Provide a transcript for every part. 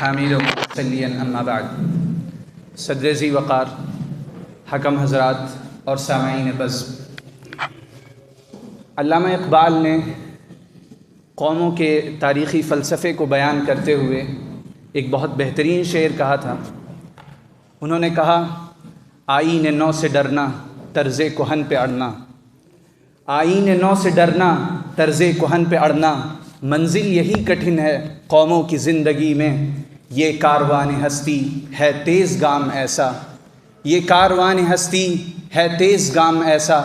حامل صلی اما بعد. صدر ذی وقار، حکم حضرات اور سامعین بز، علامہ اقبال نے قوموں کے تاریخی فلسفے کو بیان کرتے ہوئے ایک بہت بہترین شعر کہا تھا. انہوں نے کہا، آئین نو سے ڈرنا طرز کہن پہ اڑنا، آئین نو سے ڈرنا طرز کہن پہ اڑنا، منزل یہی کٹھن ہے قوموں کی زندگی میں، یہ کاروان ہستی ہے تیز گام ایسا، یہ کاروان ہستی ہے تیز گام ایسا،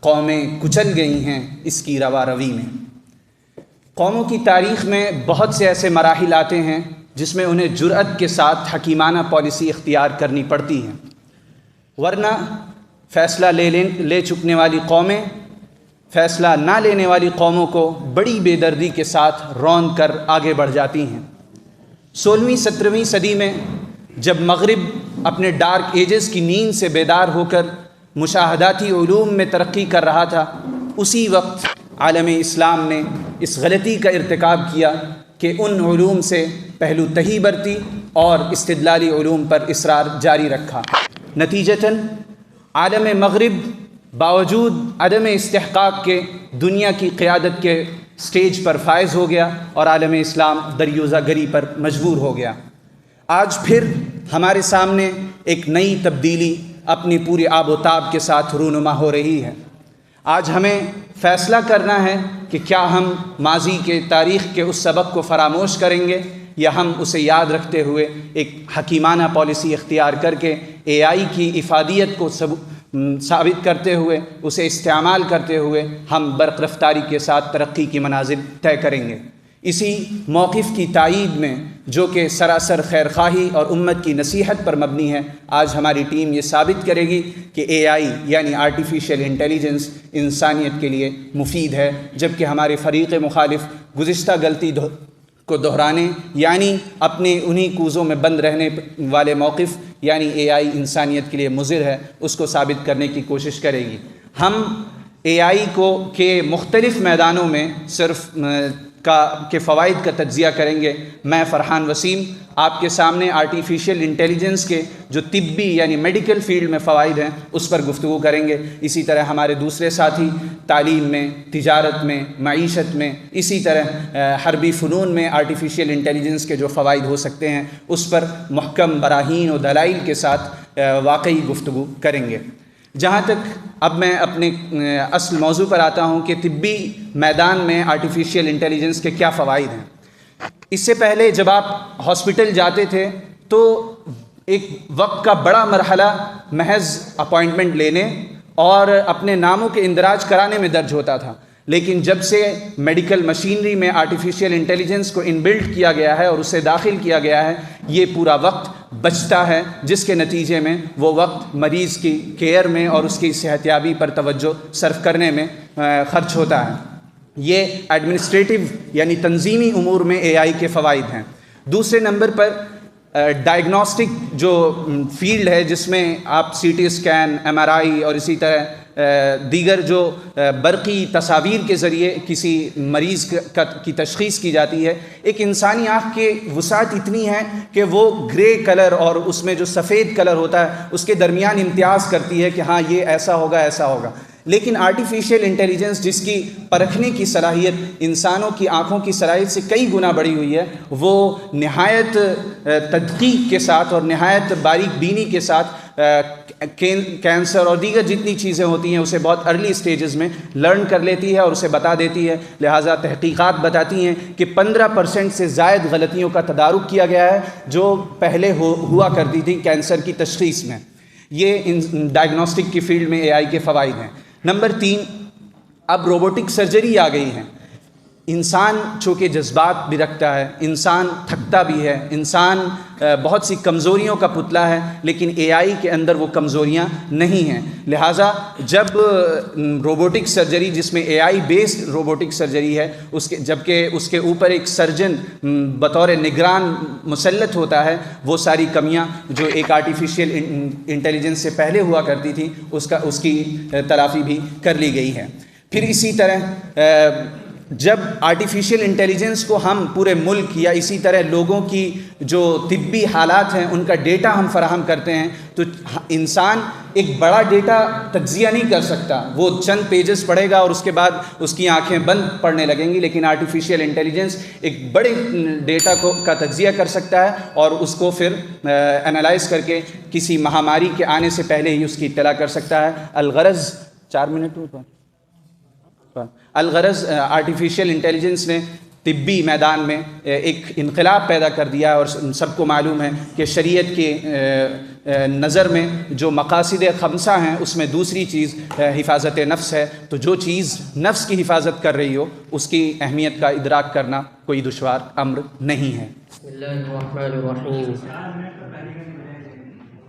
قومیں کچل گئی ہیں اس کی روا روی میں. قوموں کی تاریخ میں بہت سے ایسے مراحل آتے ہیں جس میں انہیں جرأت کے ساتھ حکیمانہ پالیسی اختیار کرنی پڑتی ہیں، ورنہ فیصلہ لے چکنے والی قومیں فیصلہ نہ لینے والی قوموں کو بڑی بے دردی کے ساتھ روند کر آگے بڑھ جاتی ہیں. 16ویں 17ویں صدی میں جب مغرب اپنے ڈارک ایجز کی نیند سے بیدار ہو کر مشاہداتی علوم میں ترقی کر رہا تھا، اسی وقت عالم اسلام نے اس غلطی کا ارتکاب کیا کہ ان علوم سے پہلو تہی برتی اور استدلالی علوم پر اصرار جاری رکھا. نتیجتاً عالم مغرب باوجود عدم استحقاق کے دنیا کی قیادت کے سٹیج پر فائز ہو گیا اور عالم اسلام دریوزہ گری پر مجبور ہو گیا. آج پھر ہمارے سامنے ایک نئی تبدیلی اپنی پوری آب و تاب کے ساتھ رونما ہو رہی ہے. آج ہمیں فیصلہ کرنا ہے کہ کیا ہم ماضی کے تاریخ کے اس سبق کو فراموش کریں گے یا ہم اسے یاد رکھتے ہوئے ایک حکیمانہ پالیسی اختیار کر کے اے آئی کی افادیت کو ثابت کرتے ہوئے، اسے استعمال کرتے ہوئے ہم برق رفتاری کے ساتھ ترقی کی منازل طے کریں گے. اسی موقف کی تائید میں، جو کہ سراسر خیرخواہی اور امت کی نصیحت پر مبنی ہے، آج ہماری ٹیم یہ ثابت کرے گی کہ اے آئی یعنی آرٹیفیشیل انٹیلیجنس انسانیت کے لیے مفید ہے، جبکہ ہمارے فریق مخالف گزشتہ غلطی کو دہرانے یعنی اپنے انہی کوزوں میں بند رہنے والے موقف یعنی اے آئی انسانیت کے لیے مضر ہے، اس کو ثابت کرنے کی کوشش کرے گی. ہم اے آئی کے مختلف میدانوں میں صرف کے فوائد کا تجزیہ کریں گے. میں فرحان وسیم آپ کے سامنے آرٹیفیشیل انٹیلیجنس کے جو طبی یعنی میڈیکل فیلڈ میں فوائد ہیں اس پر گفتگو کریں گے. اسی طرح ہمارے دوسرے ساتھی تعلیم میں، تجارت میں، معیشت میں، اسی طرح حربی فنون میں آرٹیفیشیل انٹیلیجنس کے جو فوائد ہو سکتے ہیں اس پر محکم براہین و دلائل کے ساتھ واقعی گفتگو کریں گے. جہاں تک اب میں اپنے اصل موضوع پر آتا ہوں کہ طبی میدان میں آرٹیفیشیل انٹیلیجنس کے کیا فوائد ہیں. اس سے پہلے جب آپ ہاسپٹل جاتے تھے تو ایک وقت کا بڑا مرحلہ محض اپوائنٹمنٹ لینے اور اپنے ناموں کے اندراج کرانے میں درج ہوتا تھا، لیکن جب سے میڈیکل مشینری میں آرٹیفیشیل انٹیلیجنس کو انبلٹ کیا گیا ہے اور اسے داخل کیا گیا ہے، یہ پورا وقت بچتا ہے، جس کے نتیجے میں وہ وقت مریض کی کیئر میں اور اس کی صحتیابی پر توجہ صرف کرنے میں خرچ ہوتا ہے. یہ ایڈمنسٹریٹو یعنی تنظیمی امور میں اے آئی کے فوائد ہیں. دوسرے نمبر پر ڈائگنوسٹک جو فیلڈ ہے، جس میں آپ C T scan, M R I اور اسی طرح دیگر جو برقی تصاویر کے ذریعے کسی مریض کی تشخیص کی جاتی ہے، ایک انسانی آنکھ کی وسعت اتنی ہے کہ وہ گرے کلر اور اس میں جو سفید کلر ہوتا ہے اس کے درمیان امتیاز کرتی ہے کہ ہاں یہ ایسا ہوگا ایسا ہوگا. لیکن آرٹیفیشیل انٹیلیجنس جس کی پرکھنے کی صلاحیت انسانوں کی آنکھوں کی صلاحیت سے کئی گنا بڑھی ہوئی ہے، وہ نہایت تدقیق کے ساتھ اور نہایت باریک بینی کے ساتھ کینسر اور دیگر جتنی چیزیں ہوتی ہیں اسے بہت ارلی سٹیجز میں لرن کر لیتی ہے اور اسے بتا دیتی ہے. لہٰذا تحقیقات بتاتی ہیں کہ 15% سے زائد غلطیوں کا تدارک کیا گیا ہے جو پہلے ہوا کرتی تھی کینسر کی تشخیص میں. یہ ڈائگنوسٹک کی فیلڈ میں اے آئی کے فوائد ہیں. نمبر 3، اب روبوٹک سرجری آ گئی ہیں. انسان چونکہ جذبات بھی رکھتا ہے، انسان تھکتا بھی ہے، انسان بہت سی کمزوریوں کا پتلا ہے، لیکن اے آئی کے اندر وہ کمزوریاں نہیں ہیں. لہٰذا جب روبوٹک سرجری جس میں اے آئی بیسڈ روبوٹک سرجری ہے، جبکہ اس کے اوپر ایک سرجن بطور نگران مسلط ہوتا ہے، وہ ساری کمیاں جو ایک آرٹیفیشیل انٹیلیجنس سے پہلے ہوا کرتی تھی اس کی تلافی بھی کر لی گئی ہے. پھر اسی طرح جب آرٹیفیشیل انٹیلیجنس کو ہم پورے ملک یا اسی طرح لوگوں کی جو طبی حالات ہیں ان کا ڈیٹا ہم فراہم کرتے ہیں تو انسان ایک بڑا ڈیٹا تجزیہ نہیں کر سکتا. وہ چند پیجز پڑھے گا اور اس کے بعد اس کی آنکھیں بند پڑھنے لگیں گی, لیکن آرٹیفیشیل انٹیلیجنس ایک بڑے ڈیٹا کا تجزیہ کر سکتا ہے اور اس کو پھر انالائز کر کے کسی مہاماری کے آنے سے پہلے ہی اس کی اطلاع کر سکتا ہے. الغرض 4 منٹ الغرض آرٹیفیشیل انٹیلیجنس نے طبی میدان میں ایک انقلاب پیدا کر دیا اور سب کو معلوم ہے کہ شریعت کے نظر میں جو مقاصد خمسہ ہیں اس میں دوسری چیز حفاظت نفس ہے. تو جو چیز نفس کی حفاظت کر رہی ہو اس کی اہمیت کا ادراک کرنا کوئی دشوار امر نہیں ہے. بسم اللہ الرحمن الرحیم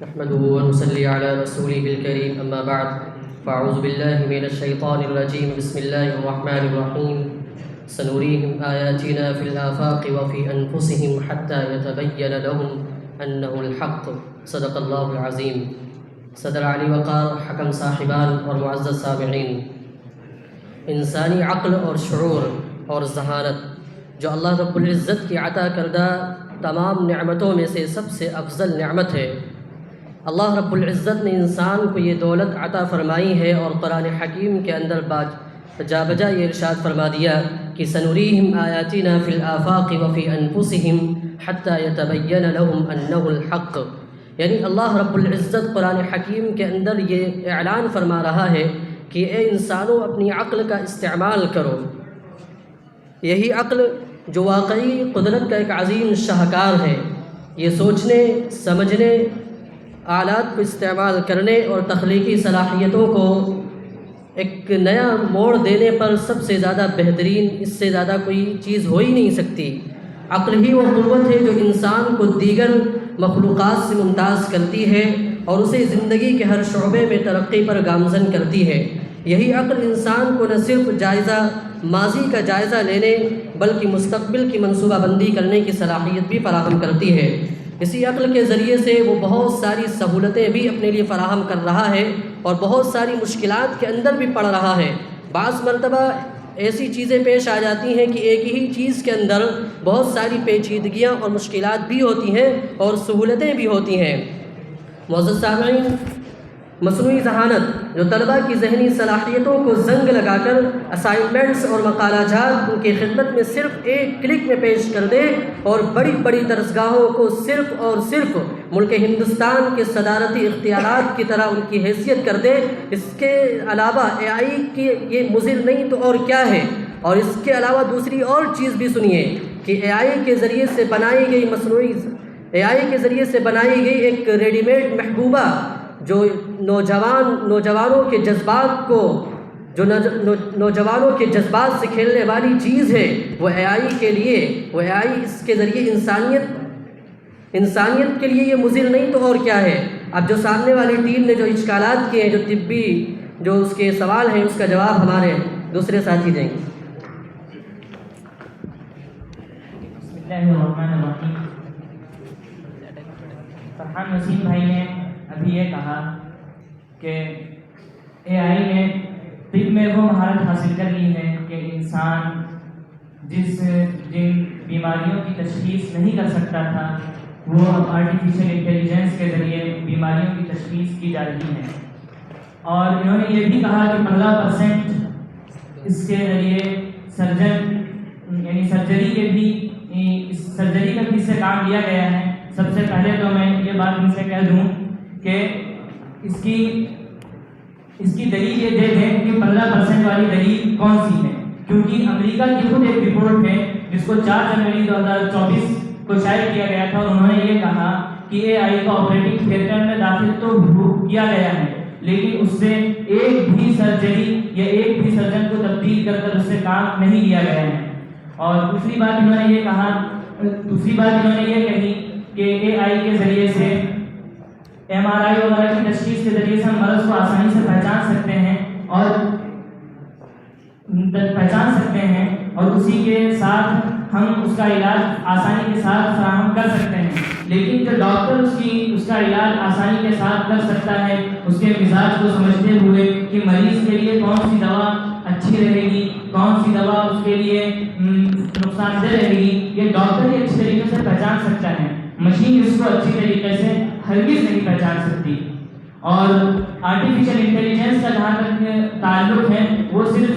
نحمده ونصلي على رسوله الكريم اما بعد فاعوذ بالله من الشيطان الرجيم بسم الله الرحمن الرحيم سنريهم آياتنا في الآفاق وفي أنفسهم حتى يتبين لهم أنه الحق صدق الله العظيم. صدر علی وقار حکم صاحبان اور معزز سامعین، انسانی عقل اور شعور اور ذہانت جو اللہ رب العزت کی عطا کردہ تمام نعمتوں میں سے سب سے افضل نعمت ہے. اللہ رب العزت نے انسان کو یہ دولت عطا فرمائی ہے اور قرآن حکیم کے اندر جا بجا یہ ارشاد فرما دیا کہ سنریہم آیاتنا فی الآفاق وفی انفسہم حتی یتبین لہم انہ الحق. یعنی اللہ رب العزت قرآن حکیم کے اندر یہ اعلان فرما رہا ہے کہ اے انسانوں اپنی عقل کا استعمال کرو. یہی عقل جو واقعی قدرت کا ایک عظیم شاہکار ہے، یہ سوچنے سمجھنے آلات کو استعمال کرنے اور تخلیقی صلاحیتوں کو ایک نیا موڑ دینے پر سب سے زیادہ بہترین، اس سے زیادہ کوئی چیز ہو ہی نہیں سکتی. عقل ہی وہ قوت ہے جو انسان کو دیگر مخلوقات سے ممتاز کرتی ہے اور اسے زندگی کے ہر شعبے میں ترقی پر گامزن کرتی ہے. یہی عقل انسان کو نہ صرف ماضی کا جائزہ لینے بلکہ مستقبل کی منصوبہ بندی کرنے کی صلاحیت بھی فراہم کرتی ہے. اسی عقل کے ذریعے سے وہ بہت ساری سہولتیں بھی اپنے لیے فراہم کر رہا ہے اور بہت ساری مشکلات کے اندر بھی پڑ رہا ہے. بعض مرتبہ ایسی چیزیں پیش آ جاتی ہیں کہ ایک ہی چیز کے اندر بہت ساری پیچیدگیاں اور مشکلات بھی ہوتی ہیں اور سہولتیں بھی ہوتی ہیں. معزز سامعین، مصنوعی ذہانت جو طلباء کی ذہنی صلاحیتوں کو زنگ لگا کر اسائنمنٹس اور مقالہ جات ان کی خدمت میں صرف ایک کلک میں پیش کر دے اور بڑی بڑی درسگاہوں کو صرف اور صرف ملک ہندوستان کے صدارتی اختیارات کی طرح ان کی حیثیت کر دے، اس کے علاوہ اے آئی کی یہ مضر نہیں تو اور کیا ہے. اور اس کے علاوہ دوسری اور چیز بھی سنیے کہ اے آئی کے ذریعے سے بنائی گئی ایک ریڈی میڈ محبوبہ جو نوجوانوں کے جذبات کو نوجوانوں کے جذبات سے کھیلنے والی چیز ہے، وہ اے آئی کے لیے اس کے ذریعے انسانیت کے لیے یہ مضر نہیں تو اور کیا ہے. اب جو سامنے والی ٹیم نے جو اشکالات کیے ہیں، جو طبی جو اس کے سوال ہیں، اس کا جواب ہمارے دوسرے ساتھی دیں گے. بسم اللہ الرحمن الرحیم. فرحان وسیم بھائی نے ابھی یہ کہا کہ اے آئی نے طب میں وہ مہارت حاصل کر لی ہے کہ انسان جن بیماریوں کی تشخیص نہیں کر سکتا تھا وہ اب آرٹیفیشیل انٹیلیجنس کے ذریعے بیماریوں کی تشخیص کی جا رہی ہے. اور انہوں نے یہ بھی کہا کہ 15% اس کے ذریعے سرجن یعنی سرجری کا بھی سے کام لیا گیا ہے. سب سے پہلے تو میں یہ بات ان سے کہہ دوں کہ اس کی دلیل یہ دے دیں کہ 15% والی دلیل کون سی ہے، کیونکہ امریکہ کی خود ایک رپورٹ ہے جس کو 4 جنوری 2024 کو شائع کیا گیا تھا، اور انہوں نے یہ کہا کہ اے آئی کو آپریٹنگ تھیٹر میں داخل تو کیا گیا ہے لیکن اس سے ایک بھی سرجری یا ایک بھی سرجن کو تبدیل کر اس سے کام نہیں لیا گیا ہے. اور دوسری بات انہوں نے یہ کہی کہ اے آئی کے ذریعے سے ایم آر آئی وغیرہ کی تشخیص کے ذریعے سے ہم مرض کو آسانی سے پہچان سکتے ہیں اور اسی کے ساتھ ہم اس کا علاج آسانی کے ساتھ فراہم کر سکتے ہیں. لیکن جو ڈاکٹر اس کا علاج آسانی کے ساتھ کر سکتا ہے، اس کے مزاج کو سمجھتے ہوئے کہ مریض کے لیے کون سی دوا اچھی اچھی رہے گی، کون سی دوا اس کے لیے نقصان دہ رہے گی، یہ ڈاکٹر ہی اچھی طریقے سے پہچان سکتا ہے، مشین اس کو اچھی طریقے سے ہرگز نہیں پہچان سکتی۔ اور آرٹیفیشل انٹیلیجنس کا جہاں تک تعلق ہے وہ صرف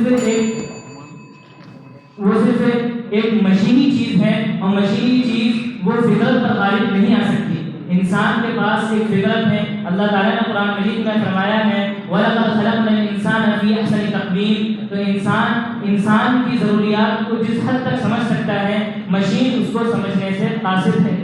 ایک مشینی چیز ہے، اور مشینی چیز وہ فطرت پر غالب نہیں آ سکتی۔ انسان کے پاس ایک فطرت ہے، اللہ تعالیٰ نے قرآن مجید میں فرمایا ہے وَلَقَدْ خَلَقْنَا الْإِنسَانَ فِي أَحْسَنِ تَقْوِيمٍ، تو انسان کی ضروریات کو جس حد تک سمجھ سکتا ہے، مشین اس کو سمجھنے سے قاصر ہے۔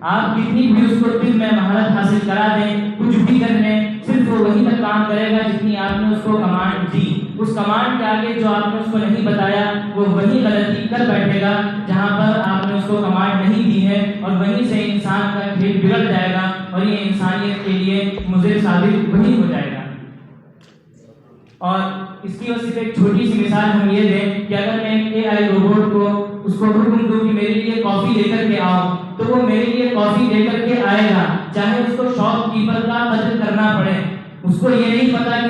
آپ کتنی بھی اس کو طب میں مہارت حاصل کرا دیں، کچھ بھی کر لیں، صرف وہ وہیں تک کام کرے گا جتنی آپ نے اس کو کمانڈ دی۔ اس کمانڈ کے آگے جو آپ نے اس کو نہیں بتایا وہ وہی غلطی کر بیٹھے گا جہاں پر آپ نے اس کو کمانڈ نہیں دی ہے، اور وہیں سے انسان کا کھیل بگڑ جائے گا اور یہ انسانیت کے لیے مضر ثابت وہی ہو جائے گا۔ اور اس کی صرف ایک چھوٹی سی مثال ہم یہ دیں کہ اگر میں ایک اے آئی روبوٹ کو اس کو حکم دوں کہ میرے لیے کافی لے کر کے آؤ، تو وہ میرے لیے کافی لے کر کے آئے گا، چاہے اس کو شاپ کیپر کا قدر کرنا پڑے۔ اس کو یہ نہیں پتا کہ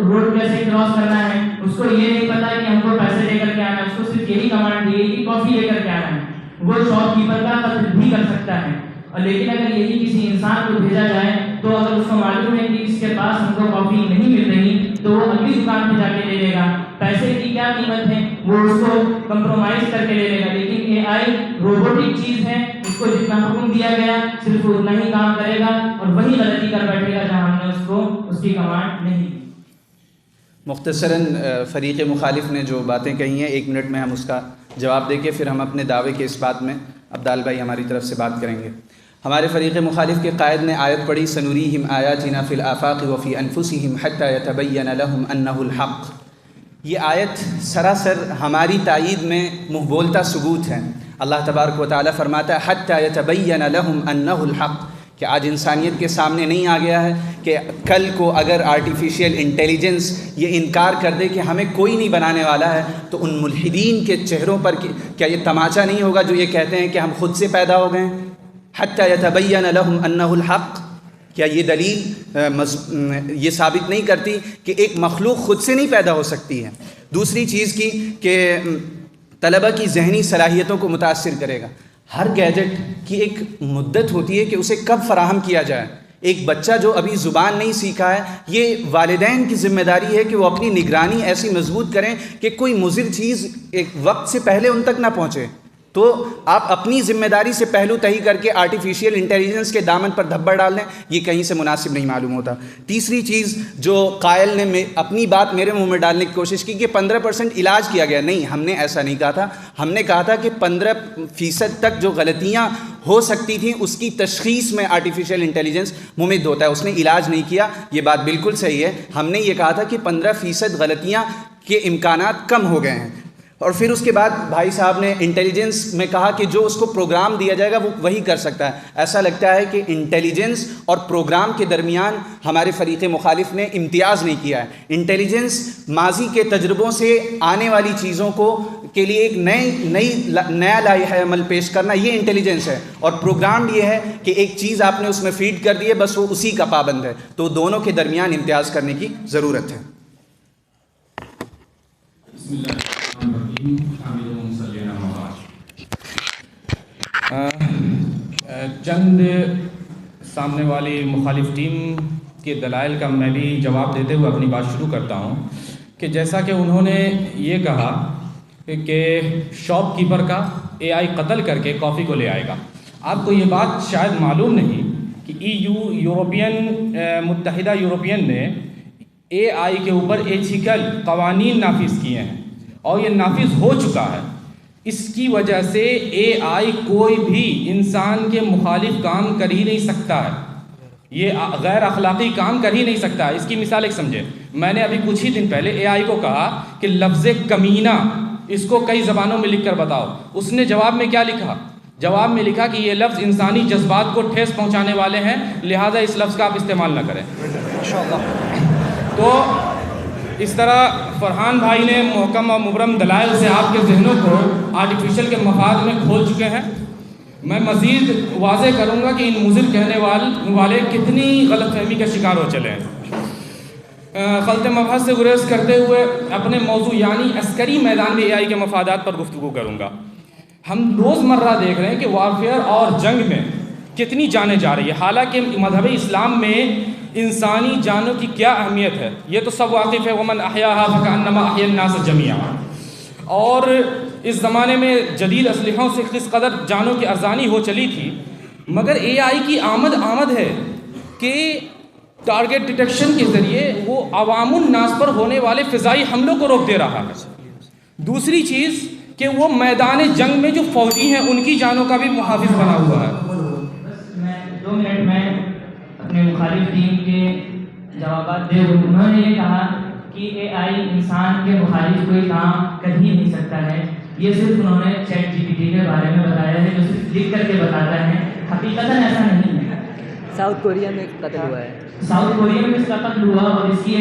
روڈ کیسے کراس کرنا ہے، اس کو یہ نہیں پتا کہ ہم کو پیسے لے کر کے آنا ہے، اس کو صرف یہی کمانڈ دی کہ کافی لے کر کے آنا ہے۔ وہ شاپ کیپر کا قدر بھی کر سکتا ہے، اور لیکن اگر یہی کسی انسان کو بھیجا جائے تو اگر اس کو معلوم ہے کہ اس کے پاس ہم کو کافی نہیں مل رہی تو وہ اگلی دکان پہ جا کے لے لے گا، پیسے کی کیا قیمت ہے وہ اس کو کمپرومائز کر کے لے لے گا۔ لیکن اے آئی روبوٹک چیز ہے، اس کو جتنا حکم دیا گیا صرف اتنا ہی کام کرے گا اور وہی غلطی کر بیٹھے گا جہاں ہم نے اس کو اس کی کمانڈ نہیں دی۔ مختصراً فریق مخالف نے جو باتیں کہی ہیں 1 منٹ میں ہم اس کا جواب دے کے پھر ہم اپنے دعوے کے اس بات میں عبدال بھائی ہماری طرف سے بات کریں گے۔ ہمارے فریق مخالف کے قائد نے آیت پڑھی سنوریہم آیاتنا فی الآفاق وفی انفسہم حتی یتبین لہم انہ الحق۔ یہ آیت سراسر ہماری تائید میں منہ بولتا ثبوت ہے۔ اللہ تبارک و تعالیٰ فرماتا ہے حتی یتبین لہم انہ الحق، کہ آج انسانیت کے سامنے نہیں آ گیا ہے کہ کل کو اگر آرٹیفیشیل انٹیلیجنس یہ انکار کر دے کہ ہمیں کوئی نہیں بنانے والا ہے تو ان ملحدین کے چہروں پر کیا یہ تماچا نہیں ہوگا جو یہ کہتے ہیں کہ ہم خود سے پیدا ہو گئے ہیں؟ حتی یتبین لہم انہ الحق، کیا یہ دلیل یہ ثابت نہیں کرتی کہ ایک مخلوق خود سے نہیں پیدا ہو سکتی ہے؟ دوسری چیز کی کہ طلبہ کی ذہنی صلاحیتوں کو متاثر کرے گا۔ ہر گیجٹ کی ایک مدت ہوتی ہے کہ اسے کب فراہم کیا جائے۔ ایک بچہ جو ابھی زبان نہیں سیکھا ہے، یہ والدین کی ذمہ داری ہے کہ وہ اپنی نگرانی ایسی مضبوط کریں کہ کوئی مضر چیز ایک وقت سے پہلے ان تک نہ پہنچے۔ تو آپ اپنی ذمہ داری سے پہلو تہی کر کے آرٹیفیشیل انٹیلیجنس کے دامن پر دھبر ڈال دیں، یہ کہیں سے مناسب نہیں معلوم ہوتا۔ تیسری چیز جو قائل نے اپنی بات میرے منہ میں ڈالنے کی کوشش کی کہ 15% علاج کیا گیا، نہیں، ہم نے ایسا نہیں کہا تھا۔ ہم نے کہا تھا کہ 15% تک جو غلطیاں ہو سکتی تھیں اس کی تشخیص میں آرٹیفیشیل انٹیلیجنس ممد ہوتا ہے، اس نے علاج نہیں کیا۔ یہ بات بالکل صحیح ہے، ہم نے یہ کہا تھا کہ 15% غلطیاں کے امکانات کم ہو گئے ہیں۔ اور پھر اس کے بعد بھائی صاحب نے انٹیلیجنس میں کہا کہ جو اس کو پروگرام دیا جائے گا وہ وہی کر سکتا ہے۔ ایسا لگتا ہے کہ انٹیلیجنس اور پروگرام کے درمیان ہمارے فریق مخالف نے امتیاز نہیں کیا ہے۔ انٹیلیجنس ماضی کے تجربوں سے آنے والی چیزوں کو کے لیے ایک نیا لائحہ عمل پیش کرنا، یہ انٹیلیجنس ہے، اور پروگرام یہ ہے کہ ایک چیز آپ نے اس میں فیڈ کر دی ہے، بس وہ اسی کا پابند ہے۔ تو دونوں کے درمیان امتیاز کرنے کی ضرورت ہے۔ چند سامنے والی مخالف ٹیم کے دلائل کا میں بھی جواب دیتے ہوئے اپنی بات شروع کرتا ہوں کہ جیسا کہ انہوں نے یہ کہا کہ شاپ کیپر کا اے آئی قتل کر کے کافی کو لے آئے گا۔ آپ کو یہ بات شاید معلوم نہیں کہ متحدہ یورپین نے اے آئی کے اوپر ایتھیکل قوانین نافذ کیے ہیں اور یہ نافذ ہو چکا ہے۔ اس کی وجہ سے اے آئی کوئی بھی انسان کے مخالف کام کر ہی نہیں سکتا ہے، یہ غیر اخلاقی کام کر ہی نہیں سکتا ہے۔ اس کی مثال ایک سمجھے، میں نے ابھی کچھ ہی دن پہلے اے آئی کو کہا کہ لفظ کمینہ اس کو کئی زبانوں میں لکھ کر بتاؤ، اس نے جواب میں کیا لکھا؟ جواب میں لکھا کہ یہ لفظ انسانی جذبات کو ٹھیس پہنچانے والے ہیں، لہٰذا اس لفظ کا آپ استعمال نہ کریں۔ تو اس طرح فرحان بھائی نے محکم اور مبرم دلائل سے آپ کے ذہنوں کو آرٹیفیشل کے مفاد میں کھول چکے ہیں۔ میں مزید واضح کروں گا کہ ان مضر کہنے والے کتنی غلط فہمی کا شکار ہو چلے ہیں۔ خلط مبحث سے گریز کرتے ہوئے اپنے موضوع یعنی عسکری میدان میں اے آئی کے مفادات پر گفتگو کروں گا۔ ہم روزمرہ دیکھ رہے ہیں کہ وارفیئر اور جنگ میں کتنی جانیں جا رہی ہے، حالانکہ مذہب اسلام میں انسانی جانوں کی کیا اہمیت ہے یہ تو سب واقف ہے، ومن احیاھا فکأنما احیا الناس جمیعا۔ اور اس زمانے میں جدید اسلحوں سے کس قدر جانوں کی ارزانی ہو چلی تھی، مگر اے آئی کی آمد ہے کہ ٹارگٹ ڈیٹیکشن کے ذریعے وہ عوام الناس پر ہونے والے فضائی حملوں کو روک دے رہا ہے۔ دوسری چیز کہ وہ میدان جنگ میں جو فوجی ہیں ان کی جانوں کا بھی محافظ بنا ہوا ہے۔ میں 2 منٹ میں اپنے مخالف ٹیم کے جوابات دے دوں۔ انہوں نے یہ کہا کہ اے آئی انسان کے مخالف کوئی کام کر ہی نہیں سکتا ہے، یہ صرف انہوں نے چیٹ جی پی ٹی کے بارے میں بتایا ہے جو صرف لکھ کر کے بتاتا ہے، حقیقتاً ایسا نہیں ہے۔ ساؤتھ کوریا میں قتل ہوا ہے، ساؤتھ کوریا میں اس کا قتل ہوا، اور اس کی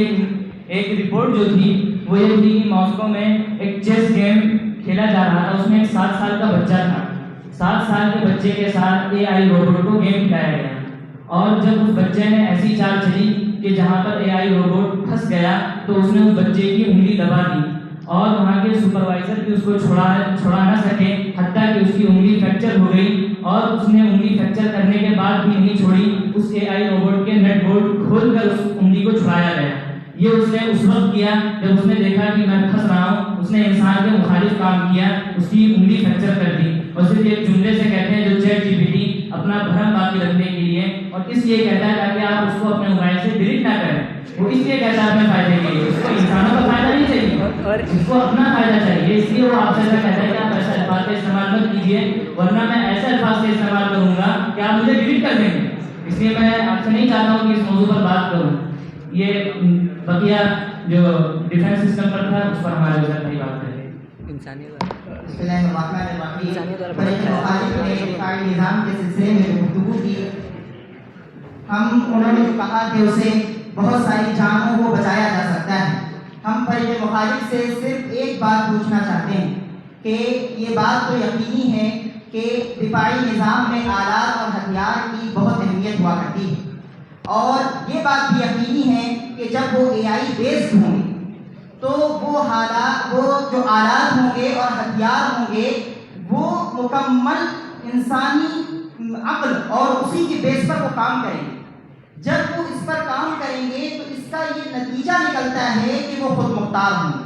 ایک رپورٹ جو تھی وہ یہ تھی کہ ماسکو میں ایک چیس گیم کھیلا جا رہا تھا، اس میں ایک 7 سال کا بچہ تھا، 7 سال کے بچے کے ساتھ اے آئی روبوٹ کو گیم کھلایا گیا، اور جب اس بچے نے ایسی چال چلی کہ جہاں پر اے آئی روبوٹ پھنس گیا تو اس نے اس بچے کی انگلی دبا دی، اور وہاں کے سپروائزر بھی اس کو چھڑا نہ سکے، حتیٰ کہ اس کی انگلی فریکچر ہو گئی، اور اس نے انگلی فریکچر کرنے کے بعد بھی نہیں چھوڑی، اس اے آئی روبوٹ کے نٹ بولٹ کھول کر اس انگلی کو چھڑایا گیا۔ یہ اس نے اس وقت کیا جب اس نے دیکھا کہ میں پھنس رہا ہوں، اس نے انسان کے مخالف کام کیا، اس کی انگلی فریکچر کر دی، اور صرف ایک جملے سے کہتے ہیں جو چیٹ جی پی ٹی اپنا بھرم باقی رکھنے کے لیے، اور اس لیے کہتا ہے تاکہ آپ اس کو اپنے موبائل سے ڈیلیٹ نہ کریں، وہ اس لیے کہتا ہے اپنے فائدے کے لیے، اس کو انسانوں کا فائدہ نہیں چاہیے اور اس کو اپنا فائدہ چاہیے، اس لیے وہ آپ سے ایسا کہتا ہے کہ آپ ایسے الفاظ کا استعمال مت کیجیے، ورنہ میں ایسے الفاظ کا استعمال کروں گا کہ آپ مجھے ڈیلیٹ کر دیں گے۔ اس لیے میں آپ سے نہیں چاہتا ہوں کہ اس موضوع پر بات کروں، یہ بقیہ جو ڈیفینس سسٹم پر تھا اس پر ہمارے وزیر بھائی بات کریں۔ بسم اللہ الرحمن الرحیم۔ بڑے مخالف نے دفاعی نظام کے سلسلے میں گفتگو کی، انہوں نے کہا کہ اسے بہت ساری جانوں کو بچایا جا سکتا ہے۔ ہم فريق مخالف سے صرف ایک بات پوچھنا چاہتے ہیں کہ یہ بات تو یقینی ہے کہ دفاعی نظام میں آلات اور ہتھیار کی بہت اہمیت ہوا کرتی ہے، اور یہ بات بھی یقینی ہے کہ جب وہ اے آئی بیسڈ ہوں گے تو وہ جو آلات ہوں گے اور ہتھیار ہوں گے وہ مکمل انسانی عقل اور اسی کی بیس پر وہ کام کریں گے۔ جب وہ اس پر کام کریں گے تو اس کا یہ نتیجہ نکلتا ہے کہ وہ خود مختار ہوں گے،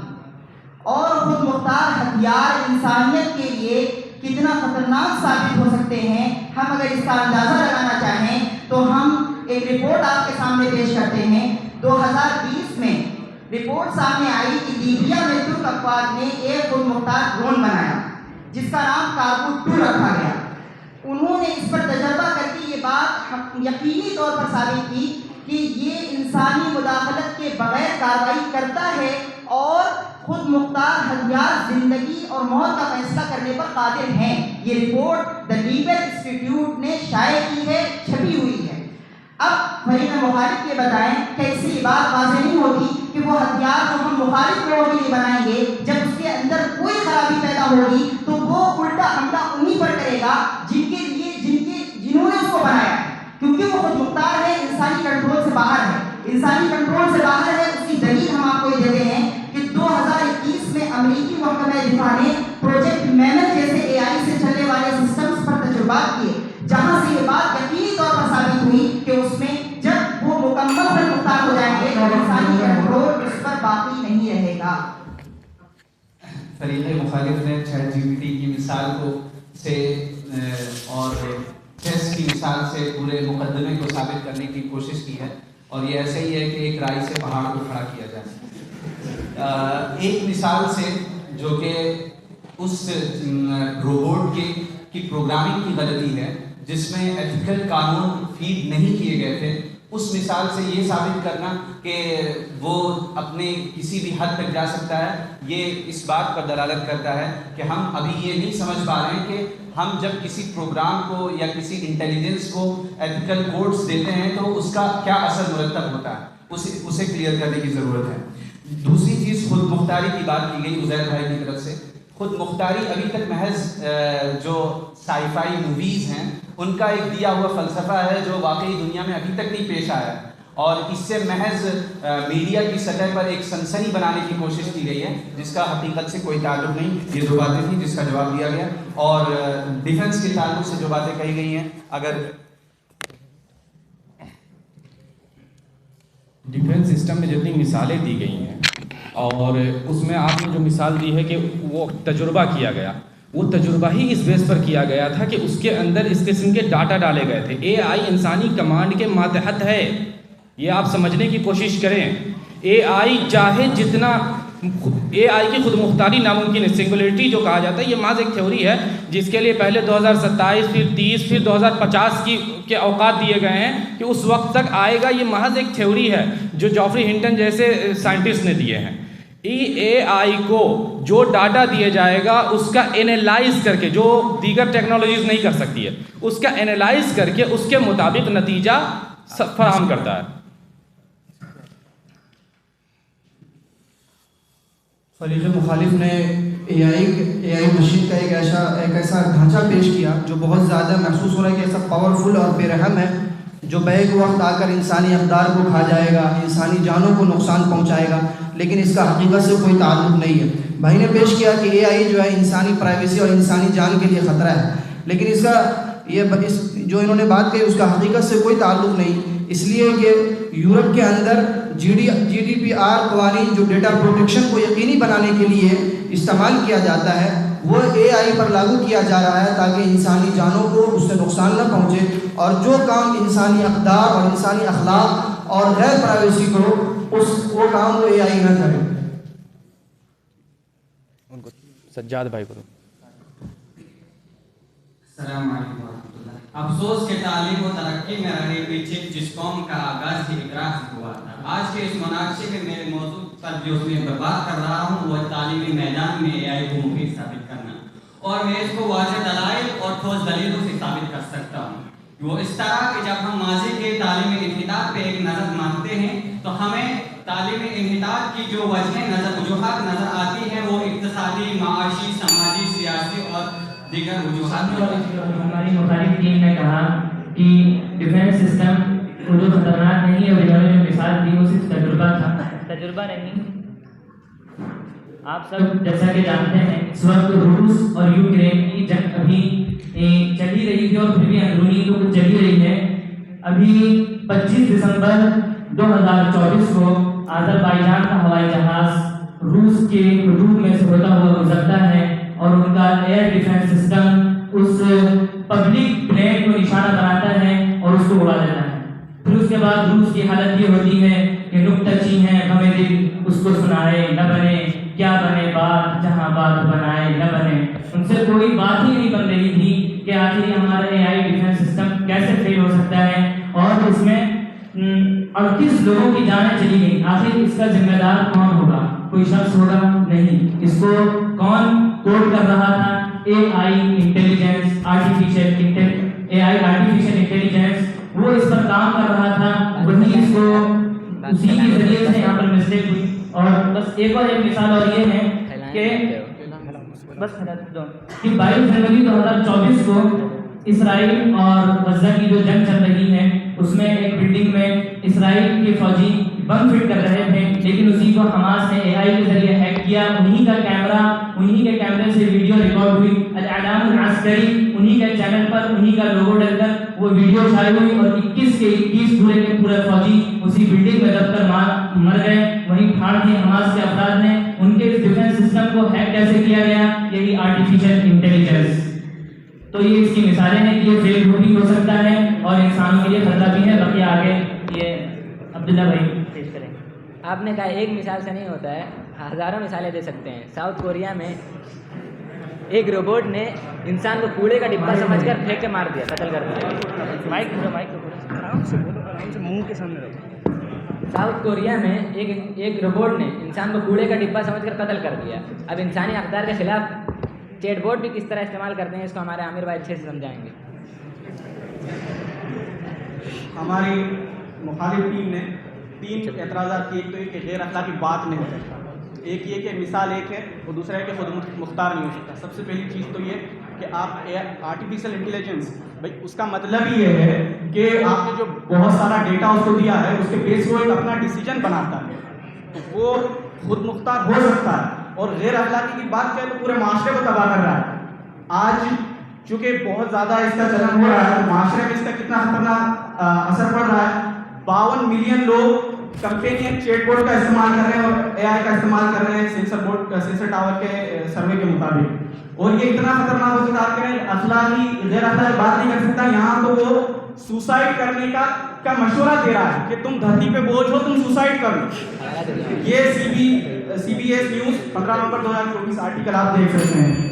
اور خود مختار ہتھیار انسانیت کے لیے کتنا خطرناک ثابت ہو سکتے ہیں۔ ہم اگر اس کا اندازہ لگانا چاہیں تو ہم ایک رپورٹ آپ کے سامنے پیش کرتے ہیں۔ 2020 میں رپورٹ سامنے آئی کہ لیبیا میں ترک افواج نے ایک خود مختار ڈرون بنایا جس کا نام کارکوٹ 2 رکھا گیا۔ انہوں نے اس پر تجربہ کر کے یہ بات یقینی طور پر ثابت کی کہ یہ انسانی مداخلت کے بغیر کارروائی کرتا ہے اور خود مختار ہتھیار زندگی اور موت کا فیصلہ کرنے پر قادر ہیں۔ یہ رپورٹ دا لیبر انسٹیٹیوٹ نے شائع کی ہے، چھپی ہوئی ہے۔ اب فریق مخالف یہ بتائیں کہ اس سے یہ بات واضح نہیں ہوتی کہ وہ ہتھیار جو ہم مخالف لوگوں کے لیے بنائیں گے جب اس کے اندر کوئی خرابی پیدا ہوگی تو وہ الٹا حملہ انہی پر کرے گا جنہوں نے اس کو بنایا ہے، کیونکہ وہ خود مختار ہے، انسانی کنٹرول سے باہر ہے۔ انسانی کنٹرول سے باہر ہے، اس کی دلیل ہم آپ کو یہ دیتے ہیں کہ 2021 میں امریکی محکمہ دفاع نے پروجیکٹ میمن جیسے اے آئی سے چلنے والے سسٹمز پر تجربات کیے، جہاں سے یہ بات یقینی طور پر ثابت ہوئی کہ اس میں جب وہ مکمل خود مختار ہو جائیں گے تو انسانی کنٹرول اس پر باقی نہیں رہے گا۔ فریق مخالف نے چیٹ جی پی ٹی کی مثال سے اور چیس کی مثال سے پورے مقدمے کو ثابت کرنے کی کوشش کی ہے، اور یہ ایسے ہی ہے کہ ایک رائے سے پہاڑ کو کھڑا کیا جائے۔ ایک مثال سے جو کہ اس روبوٹ کی پروگرامنگ کی غلطی ہے جس میں ایتھیکل قانون فیڈ نہیں کیے گئے تھے، اس مثال سے یہ ثابت کرنا کہ وہ اپنے کسی بھی حد تک جا سکتا ہے، یہ اس بات پر دلالت کرتا ہے کہ ہم ابھی یہ نہیں سمجھ پا رہے ہیں کہ ہم جب کسی پروگرام کو یا کسی انٹیلیجنس کو ایتھیکل کوڈز دیتے ہیں تو اس کا کیا اثر مرتب ہوتا ہے، اسے کلیئر کرنے کی ضرورت ہے۔ دوسری چیز خود مختاری کی بات کی گئی عزیر بھائی کی طرف سے۔ خود مختاری ابھی تک محض جو سائی فائی موویز ہیں ان کا ایک دیا ہوا فلسفہ ہے جو واقعی دنیا میں ابھی تک نہیں پیش آیا ہے، اور اس سے محض میڈیا کی سطح پر ایک سنسنی بنانے کی کوشش کی گئی ہے جس کا حقیقت سے کوئی تعلق نہیں. یہ 2 باتیں تھیں جس کا جواب دیا گیا. اور ڈیفنس کے تعلق سے جو باتیں کہی گئی ہیں, اگر ڈیفنس سسٹم میں جتنی مثالیں دی گئی ہیں اور اس میں آپ نے جو مثال دی ہے کہ وہ تجربہ کیا گیا, وہ تجربہ ہی اس بیس پر کیا گیا تھا کہ اس کے اندر اس قسم کے ڈاٹا ڈالے گئے تھے. اے آئی انسانی کمانڈ کے ماتحت ہے, یہ آپ سمجھنے کی کوشش کریں. اے آئی چاہے جتنا, اے آئی کی خود مختاری ناممکن ہے. سنگولیرٹی جو کہا جاتا ہے یہ محض ایک تھیوری ہے جس کے لیے پہلے 2027 پھر 30 پھر 2050 کے اوقات دیے گئے ہیں کہ اس وقت تک آئے گا. یہ محض ایک تھیوری ہے جو جوفری ہنٹن جیسے سائنٹسٹ نے دیے ہیں. اے آئی کو جو ڈاٹا دیا جائے گا اس کا انالائز کر کے, جو دیگر ٹیکنالوجیز نہیں کر سکتی ہے, اس کا انالائز کر کے اس کے مطابق نتیجہ فراہم کرتا ہے. فریق مخالف نے اے آئی مشین کا ایک ایسا ڈھانچہ پیش کیا جو بہت زیادہ محسوس ہو رہا ہے کہ ایسا پاورفل اور بے رحم ہے جو بیک وقت آ کر انسانی اقدار کو کھا جائے گا, انسانی جانوں کو نقصان پہنچائے گا, لیکن اس کا حقیقت سے کوئی تعلق نہیں ہے. بھائی نے پیش کیا کہ اے آئی جو ہے انسانی پرائیویسی اور انسانی جان کے لیے خطرہ ہے, لیکن اس کا جو انہوں نے بات کہی اس کا حقیقت سے کوئی تعلق نہیں, اس لیے کہ یورپ کے اندر جی ڈی پی آر قوانین جو ڈیٹا پروٹیکشن کو یقینی بنانے کے لیے استعمال کیا جاتا ہے وہ اے آئی پر لاگو کیا جا رہا ہے تاکہ انسانی جانوں کو اس سے نقصان نہ پہنچے, اور جو کام انسانی اقدار اور انسانی اخلاق اور غیر پرائیویسی کو وہ کام وہ اے آئی نہ کرے. ان کو سجاد بھائی کو. السلام علیکم ورحمۃ اللہ. افسوس کے تعلیم و ترقی میں رہے پیچھے جس قوم کا آغاز ہی اقرا سے ہوا تھا. آج کے اس مناقشے میں میرے موضوع پر جو میں بات کر رہا ہوں وہ تعلیمی میدان میں اے آئی کو مفید ثابت کرنا, اور میں اس کو واضح دلائل اور ٹھوس دلیلوں سے ثابت کر سکتا ہوں. وہ اس طرح کہ جب ہم ماضی کے تعلیمی انحطاط پہ ایک نظر مانتے ہیں تو ہمیں تعلیمی انحطاط کی جو وجوہات نظر آتی ہیں وہ اقتصادی, معاشی, سماجی, سیاسی اور دیگر وجوہات. ہماری مخالف ٹیم نے کہا کہ ڈیفنس سسٹم جو خطرناک نہیں ہے, انہوں نے جو مثال دی وہ صرف تجربہ تھا. تجربہ نہیں, آپ سب جیسا کہ جانتے ہیں اس وقت روس اور یوکرین کی جنگ ابھی چل ہی رہی تھی اور پھر بھی اندرونی تو کچھ چل ہی رہی ہے. ابھی 25 دسمبر 2024 کو آذربائیجان کا ہوائی جہاز روس کے حدود میں سے ہوتا ہوا گزرتا ہے اور ان کا ایئر ڈیفنس سسٹم اس پبلک پلین کو نشانہ بناتا ہے اور اس کو اڑا دیتا ہے. پھر اس کے بعد روس کی حالت یہ ہوتی ہے کہ نکتہ چین ہے ہمیں دل اس کو سنائے نہ بنے, کیا بنے بات جہاں بات بنائے نہ بنے. ان سے کوئی بات ہی نہیں بن رہی تھی کہ آخر ہمارا اے آئی ڈیفنس سسٹم کیسے فیل ہو سکتا ہے, اور اس میں 38 لوگوں کی جانیں چلی گئی. آخر اس کا ذمہ دار کون ہوگا؟ کوئی شخص ہوگا نہیں. اس کو کون کوڈ کر رہا تھا؟ اے آئی انٹیلیجنس, آرٹیفیشل انٹیلیجنس, وہ اس پر کام کر رہا تھا. وہی اس کو اسی کے ذریعے سے یہاں پر مسٹیک ہوئی. اور بس ایک مثال اور یہ ہے کہ بس کہ 22 جنوری 2024 کو اسرائیل اور غزہ کی جو جنگ چل رہی ہے اس میں ایک بلڈنگ میں اسرائیل کے فوجی بم فٹ کر رہے تھے, لیکن اسی کو حماس نے اے آئی کے ذریعے ہیک کیا. انہی کے کیمرے سے ویڈیو ریکارڈ ہوئی. الاعلام العسکری انہی کے چینل پر انہی کا لوگو ڈل کر وہ ویڈیو شائع ہوئی اور 21 پورے کے پورے فوجی اسی بلڈنگ میں دب کر مر گئے. وہیں پھاڑ دی حماس کے افراد نے. ان کے ڈیفنس سسٹم کو ہیک کیسے کیا گیا؟ یہی آرٹیفیشل انٹیلیجنس. تو یہ اس کی مثالیں ہیں کہ یہ فیل بھی ہو سکتا ہے اور انسانوں کے لیے خطرہ بھی ہے. باقی آگے یہ عبداللہ بھائی پیش کریں. آپ نے کہا ایک مثال سے نہیں ہوتا ہے, ہزاروں مثالیں دے سکتے ہیں. ساؤتھ کوریا میں ایک روبوٹ نے انسان کو کوڑے کا ڈبہ سمجھ کر پھینک کے مار دیا, قتل کر دیا. منہ کے سامنے رکھو. ساؤتھ کوریا میں ایک روبوٹ نے انسان کو کوڑے کا ڈبہ سمجھ کر قتل کر دیا. اب انسانی اقدار کے خلاف چیٹ بوٹ بھی کس طرح استعمال کرتے ہیں اس کو ہمارے عامر بھائی اچھے سے سمجھائیں گے. ہماری مخالف ٹیم نے 3 اعتراضات کیے. ایک تو یہ کہ غیر اخلاقی بات نہیں ہو سکتا, ایک یہ کہ مثال ایک ہے اور دوسرا ہے کہ خود مختار نہیں ہو سکتا. سب سے پہلی چیز تو یہ کہ آپ آرٹیفیشل انٹیلیجنس بھائی اس کا مطلب یہ ہے کہ آپ نے جو بہت سارا ڈیٹا اس کو دیا ہے، اس کے بیس وہ ایک اپنا ڈیسیجن بناتا ہے، تو وہ خود مختار ہو سکتا ہے، اور غیر اخلاقی کی بات کریں تو پورے معاشرے کو تباہ کر رہا ہے۔ آج چونکہ بہت زیادہ اس کا چلن ہو رہا ہے، معاشرے میں اس کا کتنا خطرناک اثر پڑ رہا ہے۔ 52 ملین لوگ کمپینین چیٹ بوٹ کا استعمال کر رہے ہیں اور اے آئی کا استعمال کر رہے ہیں سینسر ٹاور کے سروے کے مطابق، اور یہ اتنا خطرناک ہو چکا ہے کہ اخلاقی غیر اخلاقی بات نہیں کر سکتا، یہاں تو وہ سوسائڈ کرنے کا مشورہ دے رہا ہے کہ تم دھرتی پہ بوجھ ہو، تم سوسائڈ کر لو۔ یہ سی بی ایس نیوز 15 نومبر 2024 آرٹیکل آپ دیکھ سکتے ہیں۔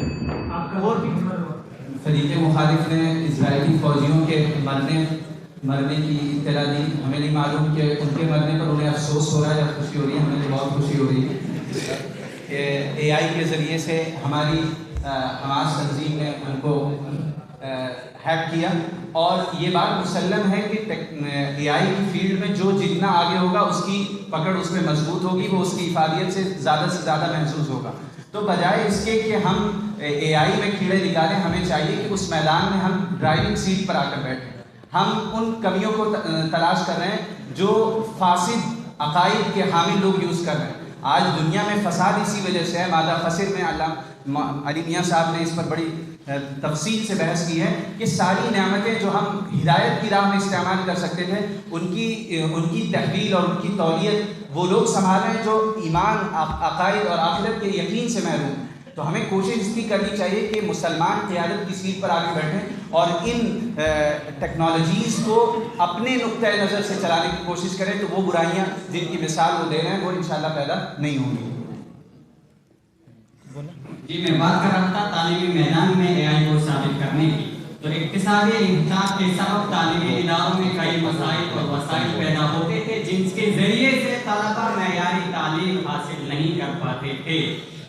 اور فریق مخالف نے اسرائیلی فوجیوں کے مرنے کی اطلاع دی۔ ہمیں نہیں معلوم کہ ان کے مرنے پر انہیں افسوس ہو رہا ہے یا خوشی ہو رہی ہے، ہمیں تو بہت خوشی ہو رہی ہے کہ اے آئی کے ذریعے سے ہماری حماس تنظیم نے ان کو ہیک کیا، اور یہ بات مسلم ہے کہ اے آئی کی فیلڈ میں جو جتنا آگے ہوگا اس کی پکڑ اس میں مضبوط ہوگی، وہ اس کی افادیت سے زیادہ محسوس ہوگا۔ تو بجائے اس کے کہ ہم اے آئی میں کیڑے نکالیں، ہمیں چاہیے کہ اس میدان میں ہم ڈرائیونگ سیٹ پر آ کر بیٹھیں۔ ہم ان کمیوں کو تلاش کر رہے ہیں جو فاسد عقائد کے حامل لوگ یوز کر رہے ہیں۔ آج دنیا میں فساد اسی وجہ سے ہے۔ مادہ خسر میں علی میاں صاحب نے اس پر بڑی تفصیل سے بحث کی ہے کہ ساری نعمتیں جو ہم ہدایت کی راہ میں استعمال کر سکتے تھے، ان کی تحویل اور ان کی تولیت وہ لوگ سنبھال رہے ہیں جو ایمان، عقائد اور آخرت کے یقین سے محروم ہیں۔ تو ہمیں کوشش اس کی کرنی چاہیے کہ مسلمان قیادت کی سیٹ پر آگے بیٹھیں اور ان ٹیکنالوجیز کو اپنے نقطۂ نظر سے چلانے کی کوشش کریں، تو وہ برائیاں جن کی مثال وہ دے رہے ہیں وہ انشاءاللہ پیدا نہیں ہوں گی۔ جی میں بات کر رہا تھا تعلیمی میدان میں اے آئی کو ثابت کرنے کی۔ تو اقتصادی انحطاط کے سبب تعلیمی اداروں میں کئی مسائل اور وسائل پیدا ہوتے تھے جن کے ذریعے سے طلبہ معیاری تعلیم حاصل نہیں کر پاتے تھے،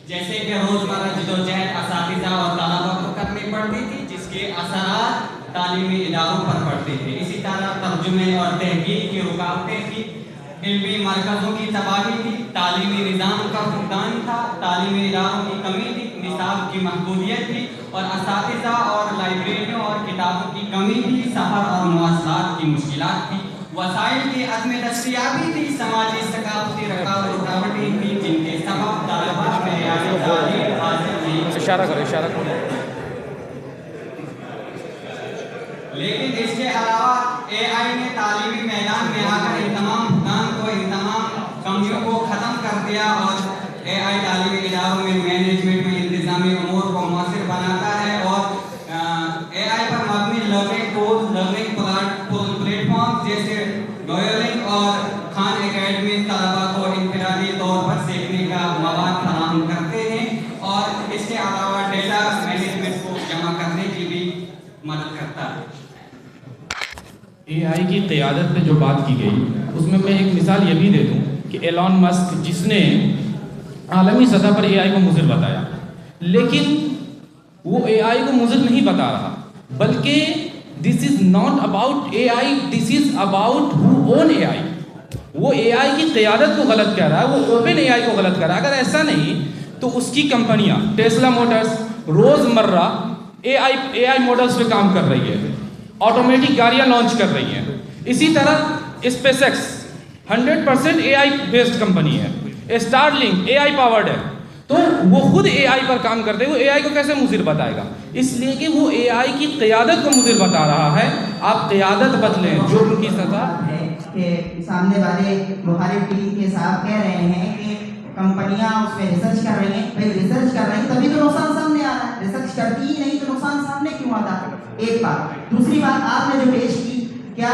جیسے کہ روزمرہ جدوجہد اساتذہ اور طلبہ کو کرنی پڑتی تھی جس کے اثرات تعلیمی اداروں پر پڑتے تھے۔ اسی طرح ترجمے اور تحقیق کی رکاوٹیں تھیں، علمی مرکزوں کی تباہی تھی، تعلیمی نظام کا فقدان تھا، تعلیمی اداروں کی کمی تھی، نصاب کی محدودیت تھی، اور اساتذہ اور لائبریریوں اور کتابوں کی کمی تھی، سفر اور مواصلات کی مشکلات تھی، وسائل کی عدم دستیابی تھی، سماجی ثقافتی رکاوٹیں تھیں جن کے سبب طلبہ معیاری تعلیم حاصل نہیں۔ اشارہ کرو۔ لیکن اس کے علاوہ اے آئی نے تعلیمی میدان میں آ کر ان تمام کمیوں کو ختم کر دیا، اور اے آئی تعلیمی اداروں میں مینجمنٹ میں انتظامی امور کو مؤثر بناتا ہے، اور اے آئی پر مبنی learning tools, learning plate form جیسے ڈوئلنگ اور خان اکیڈمی طلبہ کو انفرادی طور پر سیکھنے کا مواد فراہم کرتے ہیں، اور اس کے علاوہ ڈیٹا مینجمنٹ کو جمع کرنے کی بھی مدد کرتا ہے۔ اے آئی کی قیادت پہ جو بات کی گئی اس میں ایک مثال یہ بھی دے دوں کہ ایلون مسک جس نے عالمی سطح پر اے آئی کو مضر بتایا، لیکن وہ اے آئی کو مضر نہیں بتا رہا، بلکہ this is not about A I, this is about who own A I. وہ اے آئی کی قیادت کو غلط کہہ رہا ہے، وہ اوپن اے آئی کو غلط کہہ رہا ہے۔ اگر ایسا نہیں تو اس کی کمپنیاں ٹیسلا موٹرز روزمرہ اے آئی ماڈلز پہ کام کر رہی ہے، آٹومیٹک گاڑیاں لانچ کر رہی ہیں۔ اسی طرح SpaceX 100% A I based company ہے، Starlink A I powered ہے، تو وہ خود اے آئی پر کام کرتے ہیں، وہ اے آئی کو کیسے مضر بتائے گا؟ اس لیے کہ وہ اے آئی کی قیادت کو مضر بتا رہا ہے۔ آپ قیادت بدلیں جو ان کی سطح ہے کہ سامنے والے مخالف ٹیم کے صاحب کہہ رہے ہیں کہ کمپنیاں اس پہ ریسرچ کر رہی ہیں۔ بھائی ریسرچ کر رہی ہیں تبھی تو نقصان سامنے آ رہا ہے، ریسرچ کرتی ہی نہیں تو نقصان سامنے کیوں آتا ہے؟ ایک بات۔ دوسری بات آپ نے جو پیش کی، کیا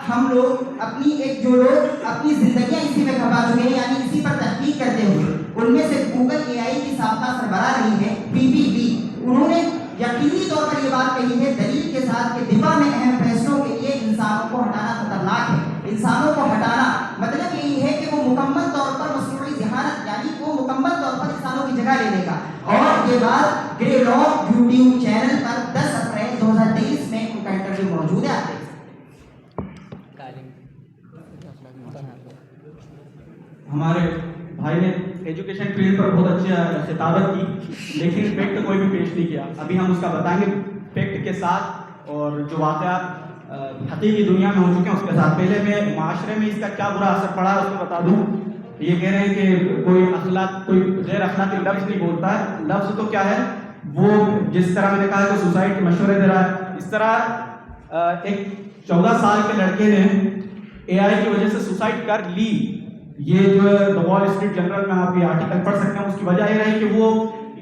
ہم لوگ اپنی جو لوگ اپنی زندگیاں اسی میں کھپا چکے ہیں، یعنی اسی پر تحقیق کرتے ہوئے، ان میں سے گوگل اے آئی کی سابقہ سربراہ رہی ہے PPP، انہوں نے یقینی طور پر یہ بات کہی ہے دلیل کے ساتھ کہ دفاع میں اہم فیصلوں کے لیے انسانوں کو ہٹانا خطرناک ہے۔ انسانوں کو ہٹانا مطلب یہی ہے کہ وہ مکمل طور پر مصنوعی ذہانت، یعنی وہ مکمل طور پر انسانوں کی جگہ لے لے گا۔ اور یہ بات گرے لاک یوٹیوب چینل پر 10 اپریل 2023 میں ان کا انٹرویو موجود ہے۔ ہمارے بھائی نے ایجوکیشن فیلڈ پر بہت اچھی خطابت کی، لیکن فیکٹ کوئی بھی پیش نہیں کیا۔ ابھی ہم اس کا بتائیں گے فیکٹ کے ساتھ اور جو واقعات حقیقی دنیا میں ہو چکے ہیں اس کے ساتھ. پہلے میں معاشرے میں اس کا کیا برا اثر پڑا ہے اس کو بتا دوں. یہ کہہ رہے ہیں کہ کوئی غیر اخلاقی لفظ نہیں بولتا ہے. لفظ تو کیا ہے, وہ جس طرح میں نے کہا کہ سوسائٹی مشورے دے رہا ہے, اس طرح ایک 14 سال کے لڑکے نے اے آئی کی وجہ سے سوسائڈ کر لی. یہ جو ہے دا وال اسٹریٹ جرنل میں آپ یہ آرٹیکل پڑھ سکتے ہیں. اس کی وجہ یہ رہی کہ وہ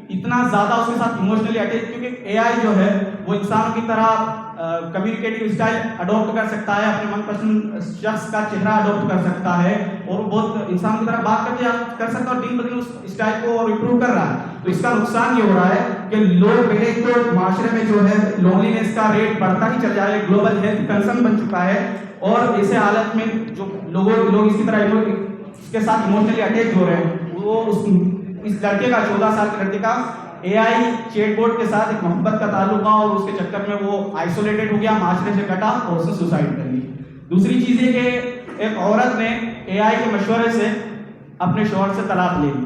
اتنا زیادہ اس کے ساتھ ایموشنلی اٹیچ, کیونکہ اے آئی جو ہے وہ انسان کی طرح کمیونیکیٹنگ اسٹائل اڈاپٹ کر سکتا ہے, اپنے من پسند شخص کا چہرہ اڈاپٹ کر سکتا ہے, اور بہت انسان کی طرح بات کر سکتا ہے, اور دن بدن اس اسٹائل کو اور امپروو کر رہا ہے. تو اس کا نقصان یہ ہو رہا ہے کہ لوگ پہلے تو معاشرے میں جو ہے لونلینس کا ریٹ بڑھتا ہی چل جا رہا ہے, گلوبل ہیلتھ کنسرن بن چکا ہے, اور ایسے حالت میں جو لوگ اس کی طرح اس کے ساتھ ایموشنلی اٹیچ ہو رہے ہیں. وہ اس لڑکے کا 14 سال کے لڑکے کا اے آئی چیٹ بورڈ کے ساتھ ایک محبت کا تعلق تھا, اور اس کے چکر میں وہ آئسولیٹڈ ہو گیا, معاشرے سے کٹا اور اس نے سوسائڈ کر لی. دوسری چیز یہ کہ ایک عورت نے اے آئی کے مشورے سے اپنے شوہر سے طلاق لے لی,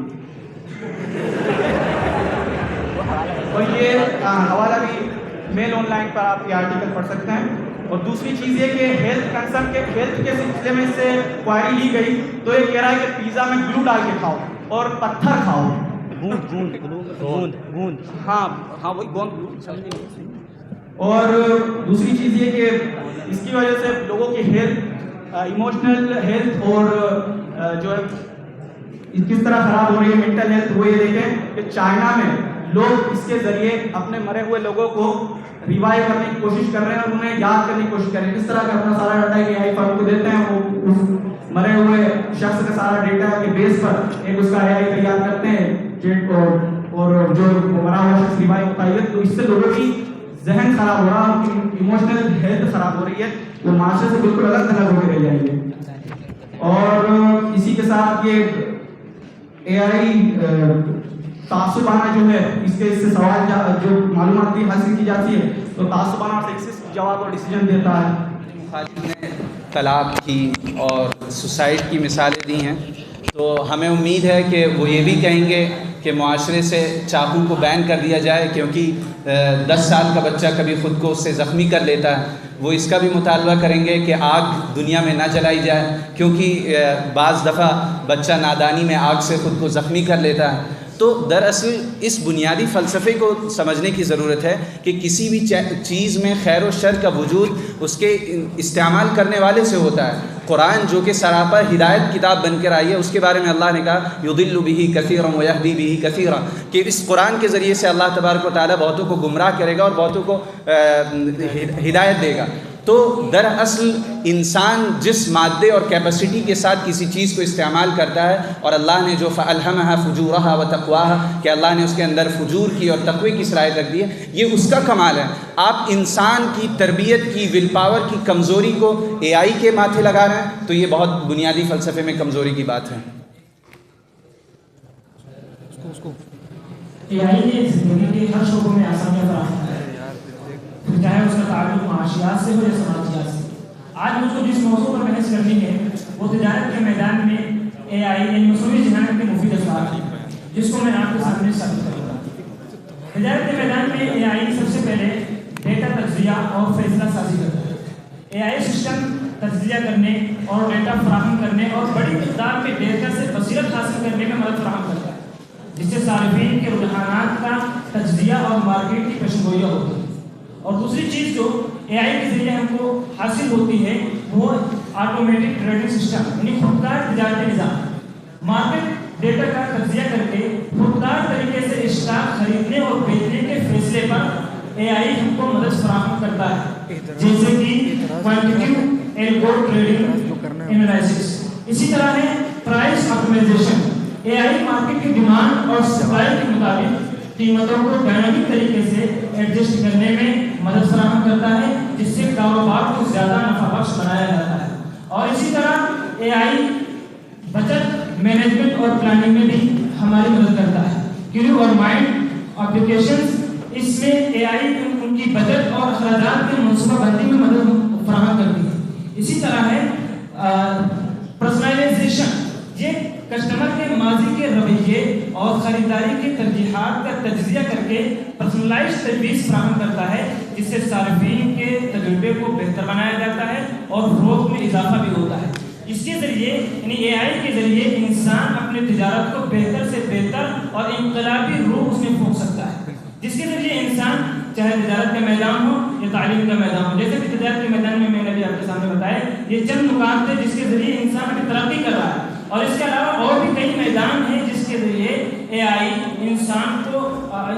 اور یہ حوالہ بھی میل آن لائن پر آپ یہ آرٹیکل پڑھ سکتے ہیں. اور دوسری چیز یہ کہ ہیلتھ کنسرن کے سلسلے میں سے کوائری لی گئی, تو یہ کہہ رہا ہے کہ پیزا میں گلو ڈال کے کھاؤ اور پتھر کھاؤ. ہاں وہی گوند. اور دوسری چیز یہ کہ اس کی وجہ سے لوگوں کی ہیلتھ, ایموشنل ہیلتھ اور جو ہے کس طرح خراب ہو رہی ہے, مینٹل ہیلتھ. وہ یہ دیکھیں کہ چائنا میں لوگ اس کے ذریعے اپنے مرے ہوئے لوگوں کو ریوائیو کرنے کی کوشش کر رہے ہیں, اور انہیں یاد کرنے کی کوشش کر رہے ہیں. کس طرح کا اپنا سارا ڈاٹا اے آئی فرم کو دیتے ہیں, وہ اس مرے ہوئے شخص کا سارا ڈیٹا کے بیس پر ایک اس کا اے آئی تیار کرتے ہیں, اور جو مرا ہوا شخص ریوائیو ہوتا ہے. تو اس سے لوگوں کی ذہن خراب ہو رہا ہے, ان کی ایموشنل ہیلتھ خراب ہو رہی ہے, وہ معاشرے سے بالکل الگ تھلگ ہو کے رہ جائیں گے. اور اسی کے ساتھ یہ اے آئی تعصبانہ جو ہے, اس سے سوال جو معلومات حاصل کی جاتی ہے, تو تعصبانہ اور سیکسسٹ جواب اور ڈیسیجن دیتا ہے. مخالف نے طلاق کی اور سوسائڈ کی مثالیں دی ہیں, تو ہمیں امید ہے کہ وہ یہ بھی کہیں گے کہ معاشرے سے چاقو کو بین کر دیا جائے, کیونکہ 10 سال کا بچہ کبھی خود کو اس سے زخمی کر لیتا ہے. وہ اس کا بھی مطالبہ کریں گے کہ آگ دنیا میں نہ جلائی جائے, کیونکہ بعض دفعہ بچہ نادانی میں آگ سے خود کو زخمی کر لیتا ہے. تو دراصل اس بنیادی فلسفے کو سمجھنے کی ضرورت ہے کہ کسی بھی چیز میں خیر و شر کا وجود اس کے استعمال کرنے والے سے ہوتا ہے. قرآن جو کہ سراپا ہدایت کتاب بن کر آئی ہے, اس کے بارے میں اللہ نے کہا یضل بہ کثیرا ویہدی بہ کثیرا, کہ اس قرآن کے ذریعے سے اللہ تبارک و تعالیٰ بہتوں کو گمراہ کرے گا اور بہتوں کو ہدایت دے گا. تو دراصل انسان جس مادے اور کیپیسٹی کے ساتھ کسی چیز کو استعمال کرتا ہے, اور اللہ نے جو فَأَلْهَمَهَا فُجُورَهَا وَتَقْوَاهَا, کہ اللہ نے اس کے اندر فجور کی اور تقوی کی صلاحیت رکھ دی ہے, یہ اس کا کمال ہے. آپ انسان کی تربیت کی ول پاور کی کمزوری کو اے آئی کے ماتھے لگا رہے ہیں, تو یہ بہت بنیادی فلسفے میں کمزوری کی بات ہے. اے آئی نے زندگی کے ہر شعبوں میں آسانیاں فراہم کی ہے, چاہے اس کا تعلق معاشیات سے ہو یا سماجیات سے. آج مجھ کو جس موضوع پر بحث کرنی ہے وہ تجارت کے میدان میں اے آئی یعنی مصنوعی ذہانت کے مفید اثرات ہیں, جس کو میں آپ کے سامنے ثابت کروں گا. تجارت کے میدان میں اے آئی سب سے پہلے ڈیٹا تجزیہ اور فیصلہ سازی کرتا ہے. اے آئی سسٹم تجزیہ کرنے اور ڈیٹا فراہم کرنے اور بڑی مقدار میں ڈیٹا سے بصیرت حاصل کرنے میں مدد فراہم کرتا ہے, جس سے صارفین کے رجحانات کا تجزیہ اور مارکیٹ کی پیشن گوئیاں ہوتی ہیں. اور دوسری چیز جو اے آئی کے ذریعے ہم کو حاصل ہوتی ہے وہ آٹومیٹک ٹریڈنگ سسٹم یعنی خودکار تجارتی نظام. مارکیٹ ڈیٹا کا تجزیہ کر کے خودکار طریقے سے اسٹاک خریدنے اور بیچنے کے فیصلے پر اے آئی ہم کو مدد فراہم کرتا ہے, جیسے کہ کوانٹیٹیو الگو ٹریڈنگ انالائسس. اسی طرح ہے price optimisation. A I market کی ڈیمانڈ اور سپلائی کے مطابق قیمتوں کو ڈائنامک طریقے سے ایڈجسٹ کرنے میں مدد فراہم کرتا ہے, جس سے کاروبار کو زیادہ نفع بخش بنایا جاتا ہے. اور اسی طرح اے آئی بچت مینجمنٹ اور پلاننگ میں بھی ہماری مدد کرتا ہے. کیو اور مائنڈ اپلیکیشنز اس میں اے آئی ان کی بچت اور اخراجات کی منصوبہ بندی میں مدد فراہم کرتی ہے. اسی طرح ہے پرسنلائزیشن. یہ کسٹمر کے ماضی کے رویے اور خریداری کی ترجیحات کا تجزیہ کر کے پرسنلائز تجویز فراہم کرتا ہے, جس سے صارفین کے تجربے کو بہتر بنایا جاتا ہے اور فروغ میں اضافہ بھی ہوتا ہے. اس کے ذریعے یعنی اے آئی کے ذریعے انسان اپنے تجارت کو بہتر سے بہتر اور انقلابی روح اس میں پھونک سکتا ہے، جس کے ذریعے انسان چاہے تجارت کا میدان ہو یا تعلیم کا میدان ہو. جیسے کہ تجارت کے میدان میں نے بھی آپ کے سامنے بتایا، یہ چند نکات تھے جس کے ذریعے انسان ابھی ترقی کر رہا ہے، اور اس کے علاوہ اور بھی کئی میدان ہیں جس کے ذریعے اے آئی انسان کو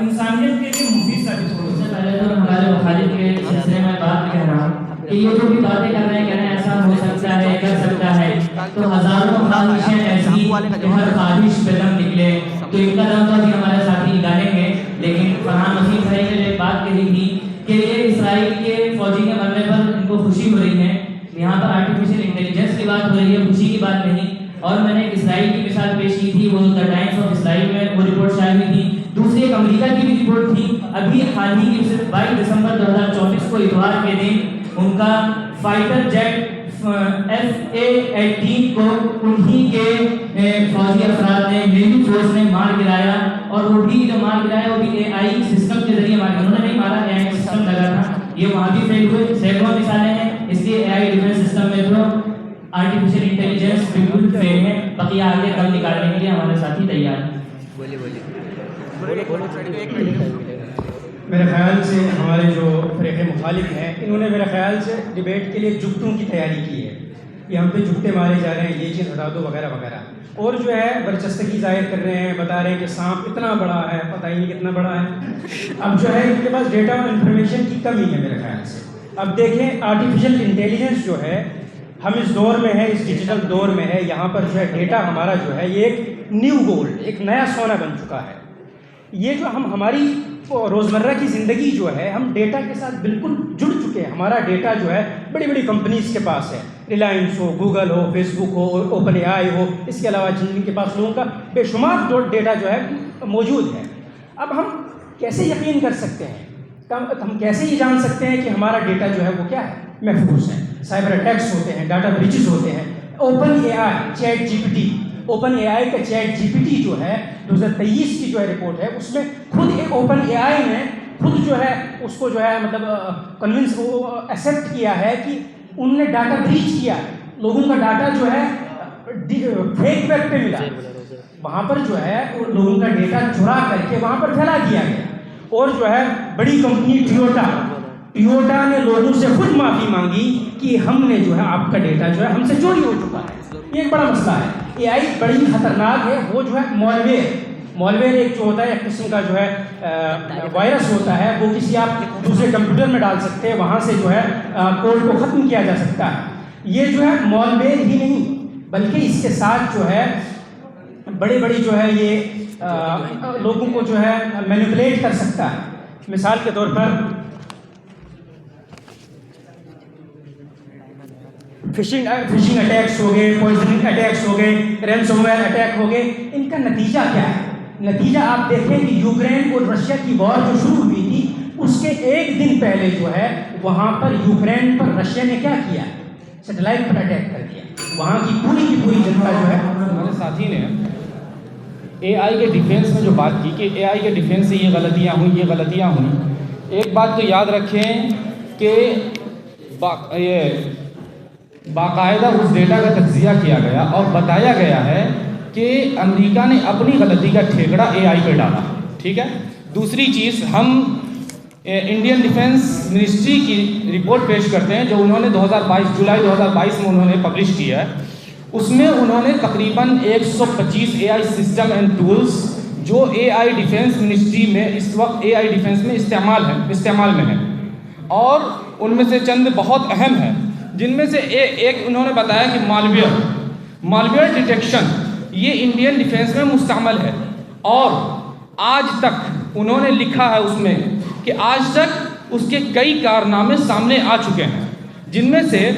انسانیت کے لیے مفید ثابت ہو. سب سے پہلے تو ہمارے مخالف کے سلسلے میں بات کہہ رہا ہوں کہ یہ جو بھی باتیں کر رہے ہیں، کہہ رہے ہیں ایسا ہو سکتا ہے، کر سکتا ہے، تو ہزاروں خواہشیں ایسی کہ ہر خواہش پہ دم نکلے، تو ان کا دم تو ابھی ہمارے ساتھی نکالیں گے. لیکن فرحان وسیم بھائی نے ایک بات کہی تھی کہ یہ اسرائیل کے فوجی کے مرنے پر ان کو خوشی ہو رہی ہے. یہاں پر آرٹیفیشیل انٹیلیجنس کی بات ہو رہی ہے، خوشی کی بات نہیں. اور میں نے ایک اسرائیل کی مثال پیش کی تھی، وہ دا ٹائمز آف اسرائیل میں وہ رپورٹ شائع ہوئی تھی. دوسری ایک امریکہ کی بھی رپورٹ تھی ابھی حال ہی کی، 22 دسمبر 2024 کو اتوار کے دن ان کا فائٹر جیٹ FA-18 کو انہی کے فوجی افراد نے، ملٹری فورس نے مار گرایا. اور وہ بھی جو مار گرایا وہ بھی اے آئی سسٹم کے ذریعے مار گرایا، انہوں نے نہیں مارا، اے آئی سسٹم لگا تھا. یہ وہاں بھی فیل ہوئے. سینکڑوں مثالیں ہیں. اس لیے اے آئی ڈیفینس سسٹم میں تو آرٹیفیشیل انٹیلیجنس بالکل فیل ہے. بقیہ آگے کل نکالنے کے لیے ہمارے ساتھی تیار ہیں. میرے خیال سے ہمارے جو فریق مخالف ہیں انہوں نے میرے خیال سے ڈبیٹ کے لیے جگتوں کی تیاری کی ہے. یہ ہم پہ جگتے مارے جا رہے ہیں، یہ چیز ہٹا دو وغیرہ وغیرہ، اور جو ہے برچستگی ظاہر کر رہے ہیں، بتا رہے ہیں کہ سانپ اتنا بڑا ہے، پتہ ہی نہیں کتنا بڑا ہے. اب جو ہے ان کے پاس ڈیٹا اور انفارمیشن کی کمی ہے میرے خیال سے. اب دیکھیں آرٹیفیشیل انٹیلیجنس جو ہے، ہم اس دور میں ہے، اس ڈیجیٹل دور میں ہے، یہاں پر جو ہے ڈیٹا ہمارا جو ہے یہ ایک نیو گولڈ، ایک نیا سونا بن چکا ہے. یہ جو ہماری روزمرہ کی زندگی جو ہے، ہم ڈیٹا کے ساتھ بالکل جڑ چکے ہیں. ہمارا ڈیٹا جو ہے بڑی بڑی کمپنیز کے پاس ہے، Reliance who, Google who, face book who, open A آئی ہو، اس کے علاوہ جن کے پاس لوگوں کا بے شمار ڈیٹا جو ہے موجود ہے. اب ہم کیسے یقین کر سکتے ہیں، ہم کیسے یہ جان سکتے ہیں کہ ہمارا ڈیٹا جو ہے وہ کیا ہے، محفوظ ہے؟ سائبر اٹیکس ہوتے ہیں، ڈاٹا بریچز ہوتے ہیں. Open A I, chat G P T, open A I کا چیٹ جی پی ٹی جو ہے 2023 کی جو ہے رپورٹ ہے، اس میں خود ایک اوپن اے آئی نے خود جو ہے اس کو جو ہے مطلب کنونس ایکسیپٹ کیا ہے کہ انہوں نے ڈاٹا بریچ کیا ہے. لوگوں کا ڈاٹا جو ہے فیک ویب پہ ملا، وہاں پر جو ہے لوگوں کا ڈیٹا چرا کر کے وہاں پر پھیلا دیا گیا. اور جو ہے بڑی کمپنی ٹیوٹا نے لوگوں سے خود معافی مانگی کہ ہم نے جو ہے آپ کا ڈیٹا جو ہے ہم سے چوری ہو چکا ہے. یہ ایک بڑا مسئلہ ہے. اے آئی بڑی خطرناک ہے. وہ جو ہے مالویئر ایک جو ہوتا ہے ایک قسم کا جو ہے وائرس ہوتا ہے، وہ کسی آپ دوسرے کمپیوٹر میں ڈال سکتے ہیں، وہاں سے جو ہے کوڈ کو ختم کیا جا سکتا ہے. یہ جو ہے مالویئر ہی نہیں بلکہ اس کے ساتھ جو ہے بڑی جو ہے یہ لوگوں کو جو ہے مینیپولیٹ کر سکتا ہے. مثال کے طور پر فشنگ اٹیکس ہو گئے، پوائزننگ اٹیکس ہو گئے، رینسم ویئر اٹیک ہو گئے. ان کا نتیجہ کیا ہے؟ نتیجہ آپ دیکھیں کہ یوکرین اور رشیا کی وار جو شروع ہوئی تھی اس کے ایک دن پہلے جو ہے وہاں پر یوکرین پر رشیا نے کیا کیا؟ سیٹلائٹ پر اٹیک کر دیا. وہاں کی پوری جنتا جو ہے. ہمارے ساتھی نے اے آئی کے ڈیفینس میں جو بات کی کہ اے آئی کے ڈیفینس سے یہ غلطیاں ہوئیں. ایک بات تو یاد رکھیں کہ باقاعدہ اس ڈیٹا کا تجزیہ کیا گیا اور بتایا گیا ہے کہ امریکہ نے اپنی غلطی کا ٹھیکڑا اے آئی پہ ڈالا. ٹھیک ہے. دوسری چیز، ہم انڈین ڈیفینس منسٹری کی رپورٹ پیش کرتے ہیں جو انہوں نے جولائی 2022 میں انہوں نے پبلش کیا ہے. اس میں انہوں نے تقریباً 125 اے آئی سسٹم اینڈ ٹولز جو اے آئی ڈیفینس منسٹری میں اس وقت اے آئی ڈیفینس میں استعمال میں ہیں، اور ان میں سے چند بہت اہم ہیں، جن میں سے ایک انہوں نے بتایا کہ مالویئر ڈیٹیکشن یہ انڈین ڈیفینس میں مستعمل ہے. اور آج تک انہوں نے لکھا ہے اس میں کہ آج تک اس کے کئی کارنامے سامنے آ چکے ہیں، جن میں سے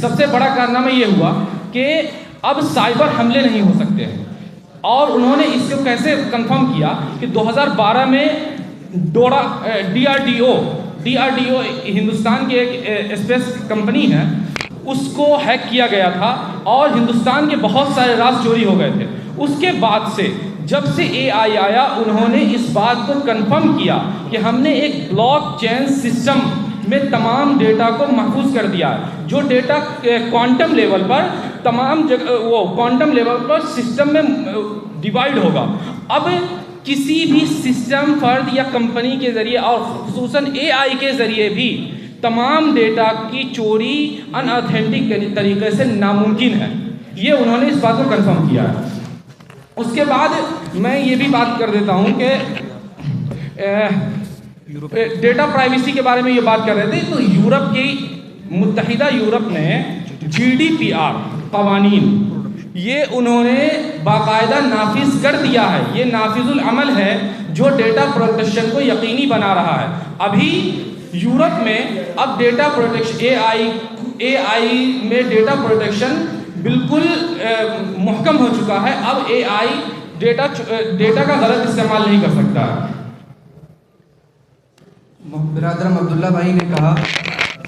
سب سے بڑا کارنامہ یہ ہوا کہ اب سائبر حملے نہیں ہو سکتے ہیں. اور انہوں نے اس کو کیسے کنفرم کیا کہ 2012 میں D R D O Hindustan کی ایک اسپیس کمپنی ہے، اس کو ہیک کیا گیا تھا اور ہندوستان کے بہت سارے راز چوری ہو گئے تھے. اس کے بعد سے جب سے اے آئی آیا انہوں نے اس بات کو کنفرم کیا کہ ہم نے ایک بلاک چین سسٹم میں تمام ڈیٹا کو محفوظ کر دیا ہے، جو ڈیٹا کوانٹم لیول پر تمام وہ کوانٹم لیول پر سسٹم میں ڈیوائڈ ہوگا۔ اب کسی بھی سسٹم، فرد یا کمپنی کے ذریعے اور خصوصاً اے آئی کے ذریعے بھی تمام ڈیٹا کی چوری ان اتھینٹک طریقے سے ناممکن ہے۔ یہ انہوں نے اس بات کو کنفرم کیا ہے۔ اس کے بعد میں یہ بھی بات کر دیتا ہوں کہ ڈیٹا پرائیویسی کے بارے میں یہ بات کر رہے تھے، تو یورپ کی متحدہ یورپ نے GDPR قوانین یہ انہوں نے باقاعدہ نافذ کر دیا ہے، یہ نافذ العمل ہے جو ڈیٹا پروٹیکشن کو یقینی بنا رہا ہے۔ ابھی یورپ میں اب ڈیٹا پروٹیکشن اے آئی میں ڈیٹا پروٹیکشن بالکل محکم ہو چکا ہے۔ اب اے آئی ڈیٹا کا غلط استعمال نہیں کر سکتا ہے۔ برادرم عبداللہ بھائی نے کہا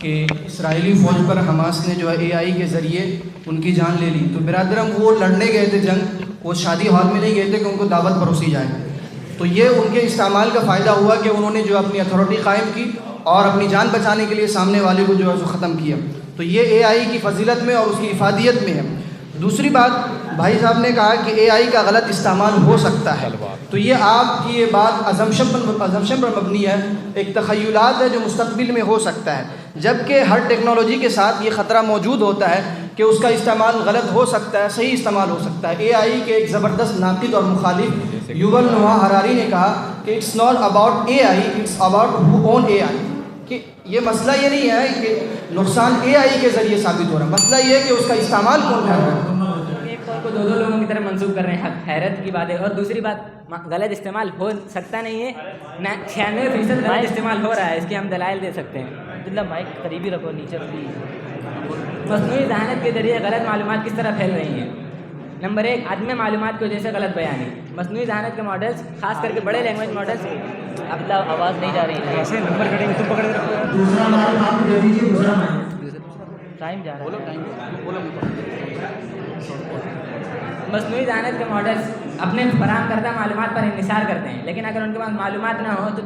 کہ اسرائیلی فوج پر حماس نے جو ہے اے آئی کے ذریعے ان کی جان لے لی، تو برادرم وہ لڑنے گئے تھے جنگ، وہ شادی ہال میں نہیں گئے تھے کہ ان کو دعوت پروسی جائے، تو یہ ان کے استعمال کا فائدہ ہوا کہ انہوں نے جو اپنی اتھارٹی قائم کی اور اپنی جان بچانے کے لیے سامنے والے کو جو ہے ختم کیا، تو یہ اے آئی کی فضیلت میں اور اس کی افادیت میں ہے۔ دوسری بات بھائی صاحب نے کہا کہ اے آئی کا غلط استعمال ہو سکتا ہے، تو یہ آپ کی یہ بات ازمپشن پر مبنی ہے، ایک تخیلات ہے جو مستقبل میں ہو سکتا ہے، جبکہ ہر ٹیکنالوجی کے ساتھ یہ خطرہ موجود ہوتا ہے کہ اس کا استعمال غلط ہو سکتا ہے، صحیح استعمال ہو سکتا ہے۔ اے آئی کے ایک زبردست ناقد اور مخالف یوول نوح ہراری نے کہا کہ it's not about A I, it's about who own A I, کہ یہ مسئلہ یہ نہیں ہے کہ نقصان اے آئی کے ذریعے ثابت ہو رہا ہے، مسئلہ یہ ہے کہ اس کا استعمال کون کر رہا ہے۔ ایک طور کو دو لوگوں کی طرف منسوخ کر رہے ہیں، حیرت کی بات ہے۔ اور دوسری بات غلط استعمال ہو سکتا نہیں ہے، 96% غلط استعمال ہو رہا ہے، اس کے ہم دلائل دے سکتے ہیں۔ عبداللہ مائک قریبی رکھو، نیچے مصنوعی ذہانت کے ذریعے غلط معلومات کس طرح پھیل رہی ہیں۔ نمبر 1، عدم معلومات کی وجہ سے غلط بیانی۔ مصنوعی ذہانت کے ماڈلز، خاص کر کے بڑے لینگویج ماڈلز، عبداللہ آواز نہیں جا رہی ہے، ایسے نمبر کٹیں گے، تم پکڑ کے رکھو، دوسرا ماڈل آپ دے دیجیے، دوسرا ٹائم جا رہا ہے۔ مصنوعی ذہانت کے ماڈلز اپنے فراہم کردہ معلومات پر انحصار کرتے ہیں، لیکن اگر ان کے پاس معلومات نہ ہو تو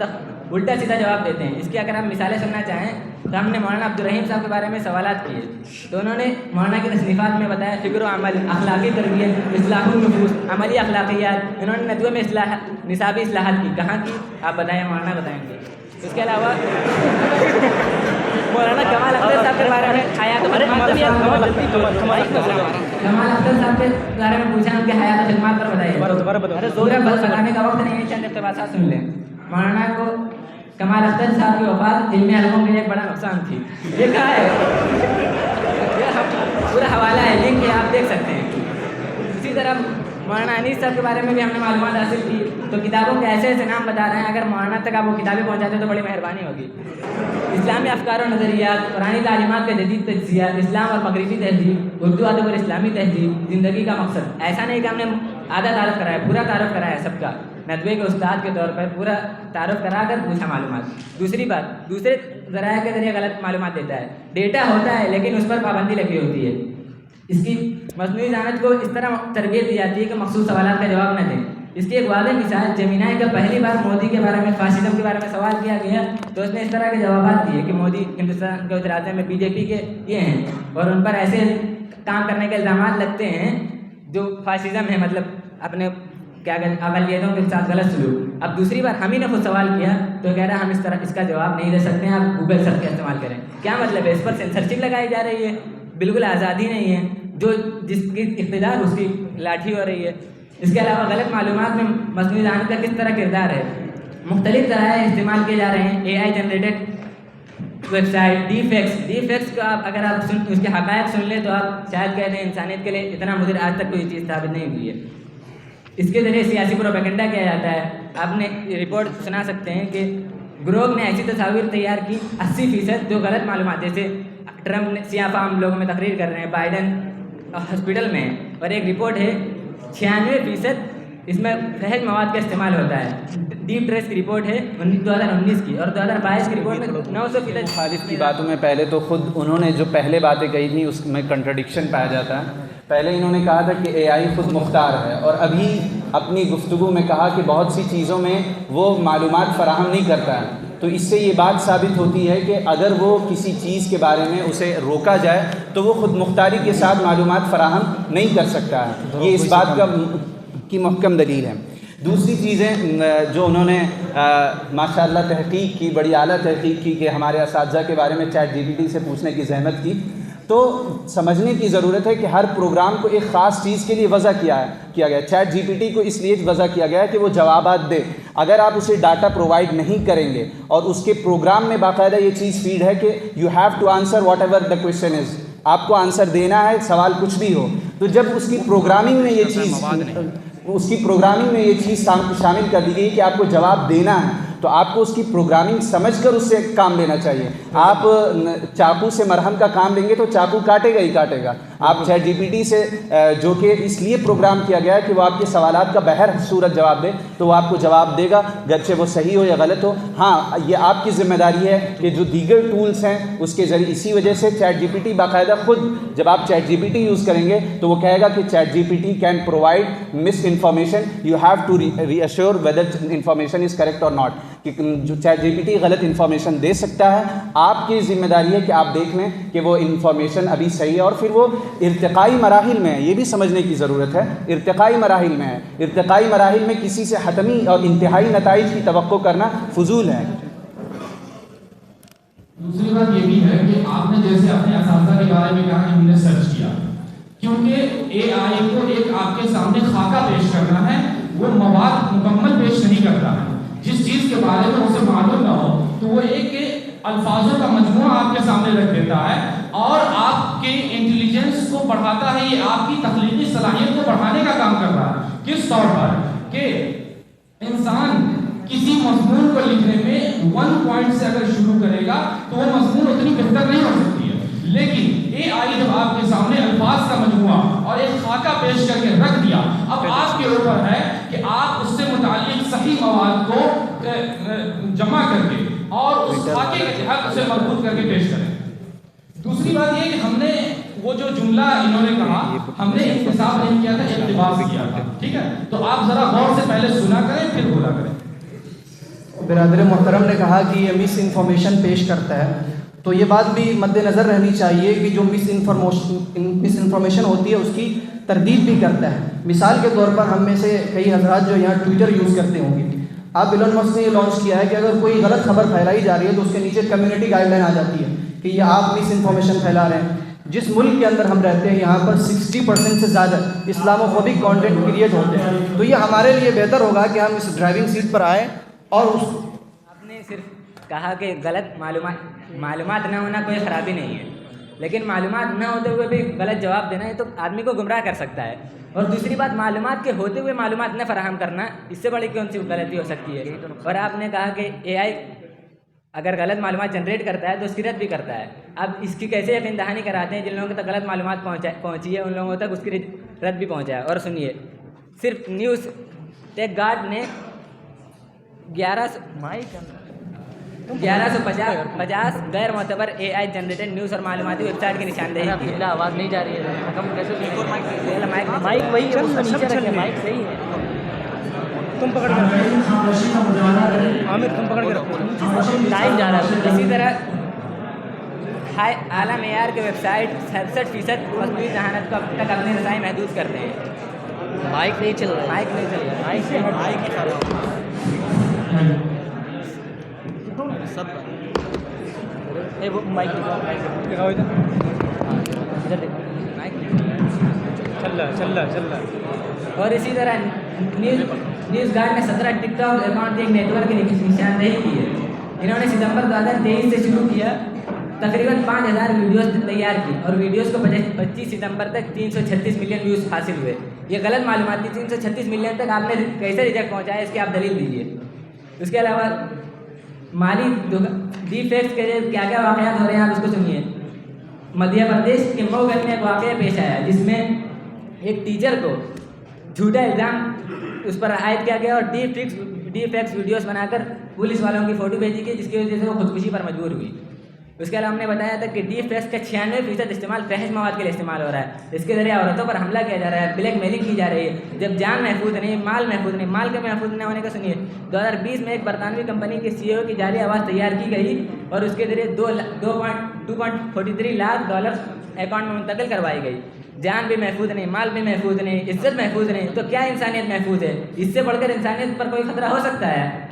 الٹا سیدھا جواب دیتے ہیں۔ اس کی اگر ہم مثالیں سننا چاہیں تو ہم نے مولانا عبدالرحیم صاحب کے بارے میں سوالات کیے، تو انہوں نے مولانا کی تصنیفات میں بتایا فکر و عمل، اخلاقی تربیت، اصلاح النفوس، عملی اخلاقیات۔ انہوں نے ندوے میں نصابی اصلاحات کی، کہاں کی آپ بتائیں، مولانا بتائیں گے۔ اس کے علاوہ مولانا کمال اختر صاحب کے بارے میں حیات و خدمات کمال اختر صاحب کے بارے میں پوچھا، ان کے حیات و خدمات پر بتائیے۔ زورہ بس لگانے کا وقت نہیں ہے، چند اقتباسات سن لیں۔ مولانا کو کمال اختر صاحب کی وفات علمی حلقوں کے لیے ایک بڑا نقصان تھی، یہ کہا ہے، پورا حوالہ ہے، لنک ہے، آپ دیکھ سکتے ہیں۔ اسی طرح مولانا انیس صاحب کے بارے میں بھی ہم نے معلومات حاصل کی، تو کتابوں کے ایسے ایسے نام بتا رہے ہیں، اگر مولانا تک آپ وہ کتابیں پہنچاتے تو بڑی مہربانی ہوگی۔ اسلامی افکار و نظریات، قرآنی تعلیمات کا جدید تجزیہ، اسلام اور مغربی تہذیب، اردو ادب اور اسلامی تہذیب، زندگی کا مقصد۔ ایسا نہیں کہ ہم نے آدھا تعارف کرایا، پورا تعارف کرایا سب کا، ندوے کے استاد کے طور پر پورا تعارف کرا کر پوچھا معلومات۔ دوسری بات، دوسرے ذرائع کے ذریعے غلط معلومات دیتا ہے۔ ڈیٹا ہوتا ہے لیکن اس پر پابندی لگی ہوتی ہے، اس کی مصنوعی ذہانت کو اس طرح تربیت دی جاتی ہے کہ مخصوص سوالات کا جواب نہ دیں۔ اس کی ایک واضح مثال، جیمینائی کا پہلی بار مودی کے بارے میں، فاشزم کے بارے میں سوال کیا گیا تو اس نے اس طرح کے جوابات دیے کہ مودی ہندوستان کے وزیر اعظم میں BJP کے یہ ہیں اور ان پر ایسے کام کرنے کے الزامات لگتے ہیں جو فاشزم ہے، مطلب اپنے کیا کہتے ہیں اقلیتوں کے ساتھ غلط سلوک۔ اب دوسری بار ہم ہی نے خود سوال کیا تو کہہ رہا ہم اس طرح اس کا جواب نہیں دے سکتے ہیں، آپ گوگل سرچ کا استعمال کریں۔ کیا مطلب ہے؟ اس پر سینسرشپ لگائی جا رہی ہے، بالکل آزادی نہیں ہے، جو جس کی اقتدار اس کی لاٹھی ہو رہی ہے۔ اس کے علاوہ غلط معلومات میں مصنوعی ذہانت کا کس طرح کردار ہے؟ مختلف ذرائع استعمال کیے جا رہے ہیں، AI generated website, deepfakes کا اگر آپ اس کے حقائق سن لیں تو آپ شاید کہتے ہیں انسانیت کے لیے اتنا مضر آج تک کوئی چیز ثابت نہیں ہوئی ہے۔ اس کے ذریعے سیاسی پروپیگنڈا کیا جاتا ہے۔ آپ نے رپورٹ سنا سکتے ہیں کہ گروگ نے ایسی تصاویر تیار کی 80% جو غلط معلومات، جیسے ٹرمپ نے سیاہ فام لوگوں میں تقریر کر رہے ہیں، بائیڈن ہاسپٹل میں ہے، اور ایک رپورٹ ہے 96% اس میں فحش مواد کا استعمال ہوتا ہے۔ ڈیپ ٹریس کی رپورٹ ہے 2019 کی، اور 2022 کی رپورٹ میں 900% مخالف کی باتوں میں پہلے تو خود انہوں نے جو پہلے باتیں کہی تھیں اس میں کنٹرڈکشن پایا جاتا ہے۔ پہلے انہوں نے کہا تھا کہ AI خود مختار ہے، اور ابھی اپنی گفتگو میں کہا کہ بہت سی چیزوں میں وہ معلومات فراہم نہیں کرتا ہے، تو اس سے یہ بات ثابت ہوتی ہے کہ اگر وہ کسی چیز کے بارے میں اسے روکا جائے تو وہ خود مختاری کے ساتھ معلومات فراہم نہیں کر سکتا ہے. یہ اس بات کی محکم دلیل ہے. دوسری چیزیں جو انہوں نے ماشاءاللہ تحقیق کی، بڑی اعلیٰ تحقیق کی کہ ہمارے اساتذہ کے بارے میں چیٹ جی پی ٹی سے پوچھنے کی زحمت کی، تو سمجھنے کی ضرورت ہے کہ ہر پروگرام کو ایک خاص چیز کے لیے وضع کیا گیا. چیٹ جی پی ٹی کو اس لیے وضع کیا گیا ہے کہ وہ جوابات دے. اگر آپ اسے ڈاٹا پرووائڈ نہیں کریں گے اور اس کے پروگرام میں باقاعدہ یہ چیز فیڈ ہے کہ you have to answer whatever the question is, آپ کو آنسر دینا ہے سوال کچھ بھی ہو، تو جب اس کی پروگرامنگ میں یہ چیز شامل کر دی گئی کہ آپ کو جواب دینا ہے، تو آپ کو اس کی پروگرامنگ سمجھ کر اس سے کام لینا چاہیے. آپ چاقو سے مرہم کا کام لیں گے تو چاقو کاٹے گا ہی کاٹے گا. آپ چیٹ جی پی ٹی سے جو کہ اس لیے پروگرام کیا گیا ہے کہ وہ آپ کے سوالات کا بہر صورت جواب دے، تو وہ آپ کو جواب دے گا، گرچہ وہ صحیح ہو یا غلط ہو. ہاں، یہ آپ کی ذمہ داری ہے کہ جو دیگر ٹولز ہیں اس کے ذریعے، اسی وجہ سے چیٹ جی پی ٹی باقاعدہ خود جب آپ chat G P T use کریں گے تو وہ کہے گا کہ chat G P T can provide misinformation, you have to reassure whether information is correct or not. کہ جو چیٹ جی پی ٹی غلط انفارمیشن دے سکتا ہے، آپ کی ذمہ داری ہے کہ آپ دیکھ لیں کہ وہ انفارمیشن ابھی صحیح ہے. اور پھر وہ ارتقائی مراحل میں ہے، یہ بھی سمجھنے کی ضرورت ہے، ارتقائی مراحل میں ہے. ارتقائی مراحل میں کسی سے حتمی اور انتہائی نتائج کی توقع کرنا فضول ہے. دوسری بات یہ بھی ہے کہ آپ نے جیسے اپنے اساتذہ کے بارے میں کہا کہ ہم نے سرچ کیا، کیونکہ اے آئی کو ایک آپ کے سامنے خاکہ پیش کرنا ہے، وہ مواد مکمل پیش نہیں کرتا ہے. جس چیز کے بارے میں اسے معلوم نہ ہو تو وہ ایک الفاظوں کا مجموعہ آپ کے سامنے رکھ دیتا ہے اور آپ کے انٹیلیجنس کو بڑھاتا ہے. یہ آپ کی تخلیقی صلاحیت کو بڑھانے کا کام کر رہا ہے. کس طور پر کہ انسان کسی مضمون کو لکھنے میں 1 پوائنٹ سے اگر شروع کرے گا تو وہ مضمون اتنی بہتر نہیں ہو سکتی ہے. لیکن اے آئی جب آپ کے سامنے الفاظ کا مجموعہ اور ایک خاکہ پیش کر کے رکھ دیا، اب آپ کے اوپر ہے کہ آپ اس سے متعلق صحیح مواد کو جمع کر کے اور اس خاکے کے تحت اسے مربوط کر کے پیش کریں. دوسری بات یہ کہ ہم نے وہ جو جملہ انہوں نے کہا، ہم نے انتصاب نہیں کیا تھا، اقتباس کیا تھا. ٹھیک ہے، تو آپ ذرا غور سے پہلے سنا کریں پھر بولا کریں. برادر محترم نے کہا کہ یہ مس انفارمیشن پیش کرتا ہے، تو یہ بات بھی مد نظر رہنی چاہیے کہ جو مس انفارمیشن ہوتی ہے اس کی تردید بھی کرتا ہے. مثال کے طور پر ہم میں سے کئی حضرات جو یہاں ٹویٹر یوز کرتے ہوں گے، اب ایلن مسک نے یہ لانچ کیا ہے کہ اگر کوئی غلط خبر پھیلائی جا رہی ہے تو اس کے نیچے کمیونٹی گائیڈ لائن آ جاتی ہے کہ یہ آپ مس انفارمیشن پھیلا رہے ہیں. جس ملک کے اندر ہم رہتے ہیں یہاں پر 60% سے زیادہ اسلامو فوبک کانٹینٹ کریٹ ہوتے ہیں، تو یہ ہمارے لیے بہتر ہوگا کہ ہم اس ڈرائیونگ سیٹ پر آئیں اور اس آپ نے صرف کہا کہ غلط معلومات نہ ہونا کوئی خرابی نہیں ہے، لیکن معلومات نہ ہوتے ہوئے بھی غلط جواب دینا یہ تو آدمی کو گمراہ کر سکتا ہے. اور دوسری بات، معلومات کے ہوتے ہوئے معلومات نہ فراہم کرنا، اس سے بڑی کون سی غلطی ہو سکتی ہے. اور آپ نے کہا کہ اے آئی اگر غلط معلومات جنریٹ کرتا ہے تو اس کی رد بھی کرتا ہے. اب اس کی کیسے یقین دہانی کراتے ہیں؟ جن لوگوں تک غلط معلومات پہنچی ہے ان لوگوں تک اس کی رد بھی پہنچا ہے. اور سنیے، صرف نیوز ٹیک گارڈ نے 1150 غیر معتبر اے آئی جنریٹڈ نیوز اور معلوماتی ویب سائٹ کی نشاندہی کی ہے. آواز نہیں جا رہی ہے، مائک وہی صحیح ہے. تم پکڑ کر عامر تم پکڑ کے رکھو، ٹائم جا رہا ہے. اسی طرح اعلیٰ معیار کے ویب سائٹ 67% مصنوعی ذہانت کو اب تک اپنے رسائی محدود کرتے ہیں. مائک نہیں چل رہا چل رہا. اور اسی طرح نیوز گارڈ نے 17 ٹک ٹاک اکاؤنٹ کے ایک نیٹ ورک کی نشاندہی کی ہے. انہوں نے ستمبر 2023 سے شروع کیا، تقریباً 5000 ویڈیوز تیار کی اور ویڈیوز کو 25 ستمبر تک 336 ملین ویوز حاصل ہوئے. یہ غلط معلومات تھی. 336 ملین تک آپ نے کیسے ریجیکٹ پہنچایا، اس کی آپ دلیل دیجیے. اس کے علاوہ مالی ڈی فیکس کے کیا کیا واقعات ہو رہے ہیں آپ اس کو سنیے. مدھیہ پردیش کے مئو گنج میں ایک واقعہ پیش آیا جس میں ایک ٹیچر کو جھوٹا الزام اس پر عائد کیا گیا اور ڈی فیکس ویڈیوز بنا کر پولیس والوں کی فوٹو بھیجی گئی، جس کی وجہ سے وہ خودکشی پر مجبور ہوئی. اس کے علاوہ ہم نے بتایا تھا کہ ڈیپ فیکس کا 96% استعمال فحش مواد کے لیے استعمال ہو رہا ہے. اس کے ذریعے عورتوں پر حملہ کیا جا رہا ہے, بلیک میلنگ کی جا رہی ہے. جب جان محفوظ نہیں, مال محفوظ نہیں. مال کے محفوظ نہ ہونے کا سنیے, 2020 میں ایک برطانوی کمپنی کے CEO کی جعلی آواز تیار کی گئی اور اس کے ذریعے 2.43 لاکھ ڈالر اکاؤنٹ میں منتقل کروائی گئی. جان بھی محفوظ نہیں, مال بھی محفوظ نہیں, عزت محفوظ نہیں, تو کیا انسانیت محفوظ ہے؟ اس سے بڑھ کر انسانیت پر کوئی خطرہ ہو سکتا ہے؟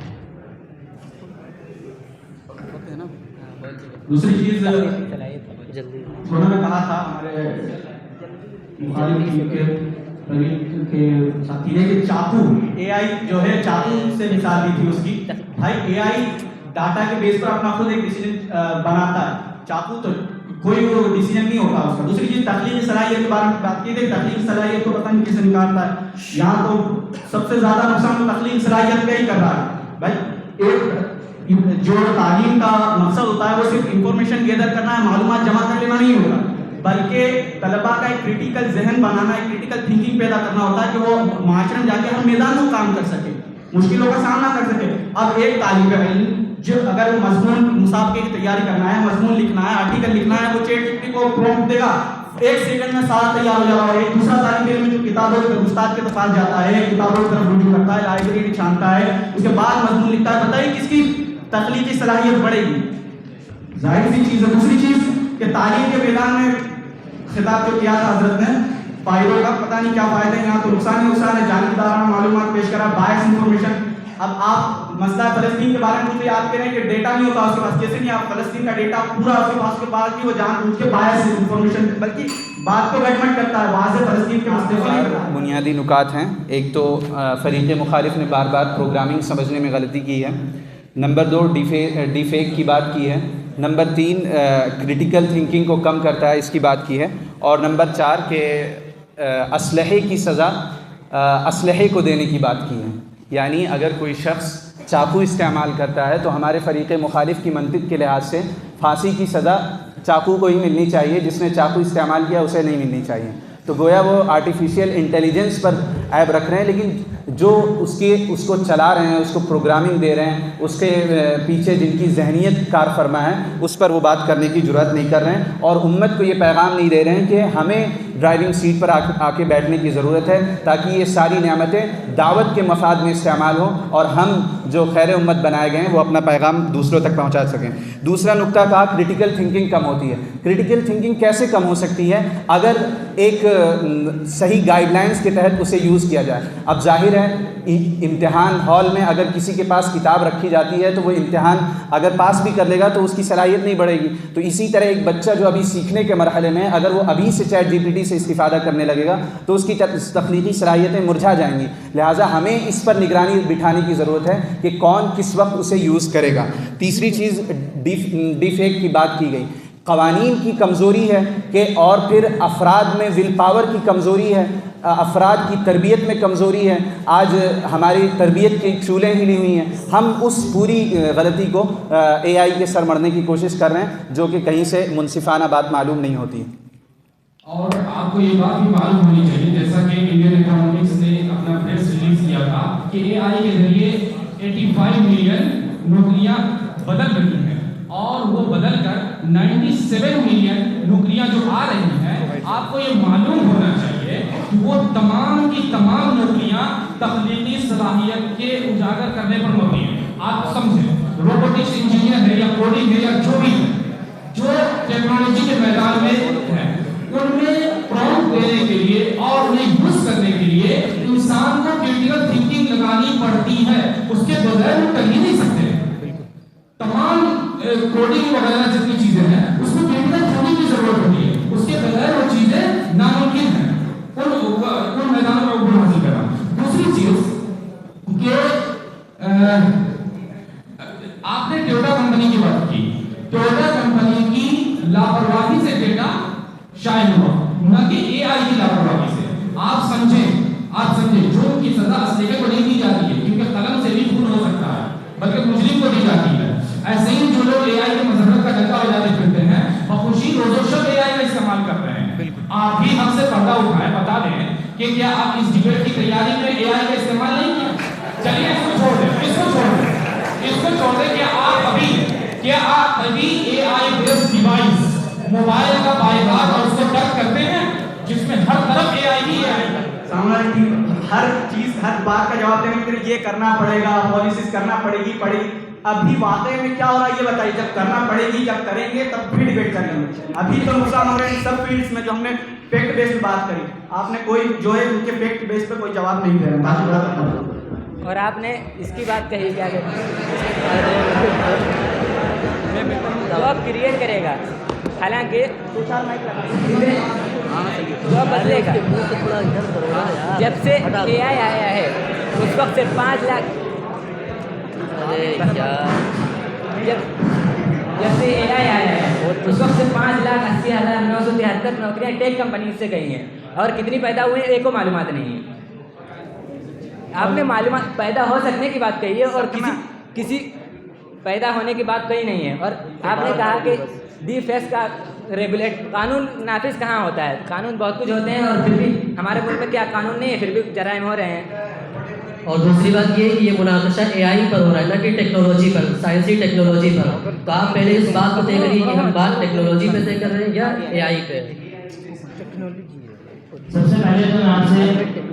دوسری چیز انہوں نے کہا تھا ہمارے مخالف کے ساتھی نے کہ چاقو, اے آئی جو ہے چاقو سے مثال دی تھی اس کی. بھائی اے آئی ڈاٹا کے بیس پر اپنا خود ایک ڈیسیجن بناتا ہے, چاقو تو کوئی وہ ڈیسیجن نہیں ہوتا اس کا. دوسری چیز تخلیقی صلاحیت کے بارے میں بات کی تھی, تخلیقی صلاحیت کو پتہ نہیں کیسے نکالتا ہے. یہاں تو سب سے زیادہ نقصان تو تخلیقی صلاحیت کا ہی کر رہا ہے. بھائی ایک جو تعلیم کا مقصد ہوتا ہے وہ صرف انفارمیشن گیدر کرنا ہے, معلومات جمع کر لینا نہیں ہوتا, بلکہ طلباء کا ایک کریٹیکل ذہن بنانا, ایک کریٹیکل تھنکنگ پیدا کرنا ہوتا ہے کہ وہ معاشرے میں جا کے ہر میدان میں کام کر سکے, مشکلوں کا سامنا کر سکے. اب ایک طالب علم جو اگر مضمون مسابقے کی تیاری کرنا ہے, مضمون لکھنا ہے, آرٹیکل لکھنا ہے, وہ چیٹ جی پی ٹی کو پرومپٹ دے گا, 1 سیکنڈ میں سارا تیار ہو جائے گا. ایک دوسرا طالب علم جو کتابوں کے استاد کے پاس جاتا ہے, کتابوں کی طرف رجوع کرتا ہے, لائبریری چھانتا ہے, اس کے بعد مضمون لکھتا ہے, بتائیے کس کی تخلیقی صلاحیت بڑھے گی؟ ظاہر سی چیز ہے. دوسری چیز کہ تعلیم کے میدان میں خطاب جو کیا تھا حضرت نے, فائدوں کا پتہ نہیں کیا فائدہ ہے, یہاں تو نقصان ہی نقصان ہے. جانبدارانہ معلومات پیش کرا, بائس انفارمیشن. اب آپ مسئلہ فلسطین کے بارے میں مجھے یاد کریں کہ ڈیٹا نہیں ہوتا اس کے پاس, کیسے نہیں آپ فلسطین کا ڈیٹا پورا اس کے پاس کی وہ جان بوجھ کے بائس انفارمیشن, بلکہ بات کو گڈمٹ کرتا ہے, وہاں سے فلسطین کے مسئلے کو نہیں کرتا. بنیادی نکات ہیں. ایک تو فریق مخالف نے بار بار پروگرامنگ سمجھنے میں غلطی کی ہے. نمبر 2 ڈی فیک کی بات کی ہے. نمبر 3 کریٹیکل تھنکنگ کو کم کرتا ہے, اس کی بات کی ہے. اور نمبر 4 کہ اسلحے کی سزا اسلحے کو دینے کی بات کی ہے. یعنی اگر کوئی شخص چاقو استعمال کرتا ہے تو ہمارے فریق مخالف کی منطق کے لحاظ سے پھانسی کی سزا چاقو کو ہی ملنی چاہیے, جس نے چاقو استعمال کیا اسے نہیں ملنی چاہیے. تو گویا وہ آرٹیفیشیل انٹیلیجنس پر عیب رکھ رہے ہیں, لیکن جو اس کو چلا رہے ہیں, اس کو پروگرامنگ دے رہے ہیں, اس کے پیچھے جن کی ذہنیت کار فرما ہے, اس پر وہ بات کرنے کی جرأت نہیں کر رہے ہیں, اور امت کو یہ پیغام نہیں دے رہے ہیں کہ ہمیں ڈرائیونگ سیٹ پر آ کے بیٹھنے کی ضرورت ہے, تاکہ یہ ساری نعمتیں دعوت کے مفاد میں استعمال ہوں اور ہم جو خیر امت بنائے گئے ہیں وہ اپنا پیغام دوسروں تک پہنچا سکیں. دوسرا نقطہ کہا کریٹیکل تھنکنگ کم ہوتی ہے. کریٹیکل تھنکنگ کیسے کم ہو سکتی ہے؟ اگر ایک صحیح گائیڈ لائنس کے تحت اسے یوز کیا جائے. اب ظاہر ہے امتحان ہال میں اگر کسی کے پاس کتاب رکھی جاتی ہے تو وہ امتحان اگر پاس بھی کر لے گا تو اس کی صلاحیت نہیں بڑھے گی. تو اسی طرح ایک بچہ جو ابھی سیکھنے کے مرحلے میں اگر وہ ابھی سے چیٹ جی پی ٹی سے استفادہ کرنے لگے گا تو اس کی تخلیقی صلاحیتیں مرجھا جائیں گی. لہٰذا ہمیں اس پر نگرانی بٹھانے کی ضرورت ہے کہ کون کس وقت اسے یوز کرے گا. تیسری چیز ڈی فیک کی بات کی گئی. قوانین کی کمزوری ہے کہ اور پھر افراد میں ول پاور کی کمزوری ہے, افراد کی تربیت میں کمزوری ہے. آج ہماری تربیت کی چولیں ہلی ہوئی ہیں. ہم اس پوری غلطی کو اے آئی کے سر مڑنے کی کوشش کر رہے ہیں, جو کہ کہیں سے منصفانہ بات معلوم نہیں ہوتی. اور آپ کو یہ بات بھی معلوم ہونی چاہیے, جیسا کہ انڈین اکنامکس نے اپنا پریس ریلیز کیا تھا کہ اے آئی کے ذریعے 85 ملین نوکریاں بدل رہی ہیں, اور وہ بدل کر 97 ملین نوکریاں جو آ رہی ہیں, آپ کو یہ معلوم ہونا چاہیے کہ وہ تمام کی تمام نوکریاں تخلیقی صلاحیت کے اجاگر کرنے پر مبنی ہیں. آپ سمجھیں, روبوٹکس انجینئر ہے یا کوڈنگ ہے یا جو بھی ہے, جو ٹیکنالوجی کے میدان میں ہے, ان میں پرومپٹ دینے کے لیے اور انہیں یوز کرنے کے لیے انسان کو کریٹیکل تھنکنگ لگانی پڑتی ہے. اس کے بغیر وہ کر ہی نہیں سکتے. تمام کوڈنگ وغیرہ جتنی چیزیں ہیں اس میں کریٹیکل تھنکنگ کی ضرورت ہوتی ہے. اس کے بغیر وہ چیزیں ناممکن ہیں ان میدانوں میں عبور حاصل کرنا. دوسری چیز کہ آپ نے ٹویوٹا کمپنی کی بات کی. ٹویوٹا کمپنی کی لاپرواہی سے ڈیٹا شائع ہوا, نہ کہ اے آئی کی لاپرواہی سے. آپ سمجھیں جو ان کی سزا اسلحے کو نہیں دی جاتی ہے, کیونکہ قلم سے بھی خون ہو سکتا ہے, بلکہ مجرم کو دی جاتی ہے. ایسے ہی جو لوگ اے آئی کے مذہب کا ڈنکا بجاتے پھرتے ہیں, بخوشی روز و شب اے آئی کا استعمال کر رہے ہیں. آپ بھی ہم سے پردہ اٹھائیں, بتا دیں کہ کیا آپ اس ڈیبیٹ کی تیاری میں اے آئی کا استعمال نہیں کیا؟ چلیے اس کو چھوڑ دیں, کیا آپ ابھی اے آئی موبائل کا بائیکاٹ اور اس کو ترک کرتے ہیں جس میں ہر طرف اے آئی ہی ہے. سامنے کی ہر چیز ہر بات کا جواب دینے کے لیے یہ کرنا پڑے گا, پالیسیز کرنا پڑے گی. ابھی واقعی میں کیا ہو رہا ہے یہ بتائیے. جب کرنا پڑے گی, جب کریں گے تب پھر ڈیبیٹ کریں گے. ابھی تو نقصان ہو رہے ہیں سب فیلڈس میں. جو ہم نے فیکٹ بیس پہ بات کری, آپ نے کوئی جو ہے ان کے فیکٹ بیس پہ کوئی جواب نہیں دے رہا. اور آپ نے اس کی بات کہی کیا کہ جاب کریٹ کرے گا, حالانکہ جاب بدلے گا. جب سے اے آئی آیا ہے اس وقت سے 5 لاکھ جب سے اے آئی آیا ہے اس وقت سے 5,80,973 نوکریاں ٹیک کمپنیز سے گئی ہیں. اور کتنی پیدا ہوئی ہیں ایک کو معلومات نہیں ہے. آپ نے معلومات پیدا ہو سکنے کی بات کہی ہے اور کسی پیدا ہونے کی بات کہی نہیں ہے. اور آپ نے کہا کہ ڈی فیس کا ریگولیٹ قانون نافذ کہاں ہوتا ہے. قانون بہت کچھ ہوتے ہیں اور پھر بھی ہمارے ملک میں کیا قانون نہیں ہے, پھر بھی جرائم ہو رہے ہیں. اور دوسری بات یہ کہ یہ مناقشہ اے آئی پر ہو رہا ہے نہ کہ ٹیکنالوجی پر, سائنسی ٹیکنالوجی پر. تو آپ پہلے اس بات کو طے کریے کہ ہم بات ٹیکنالوجی پہ طے کر رہے ہیں یا اے آئی پہ. سب سے پہلے تو میں آپ سے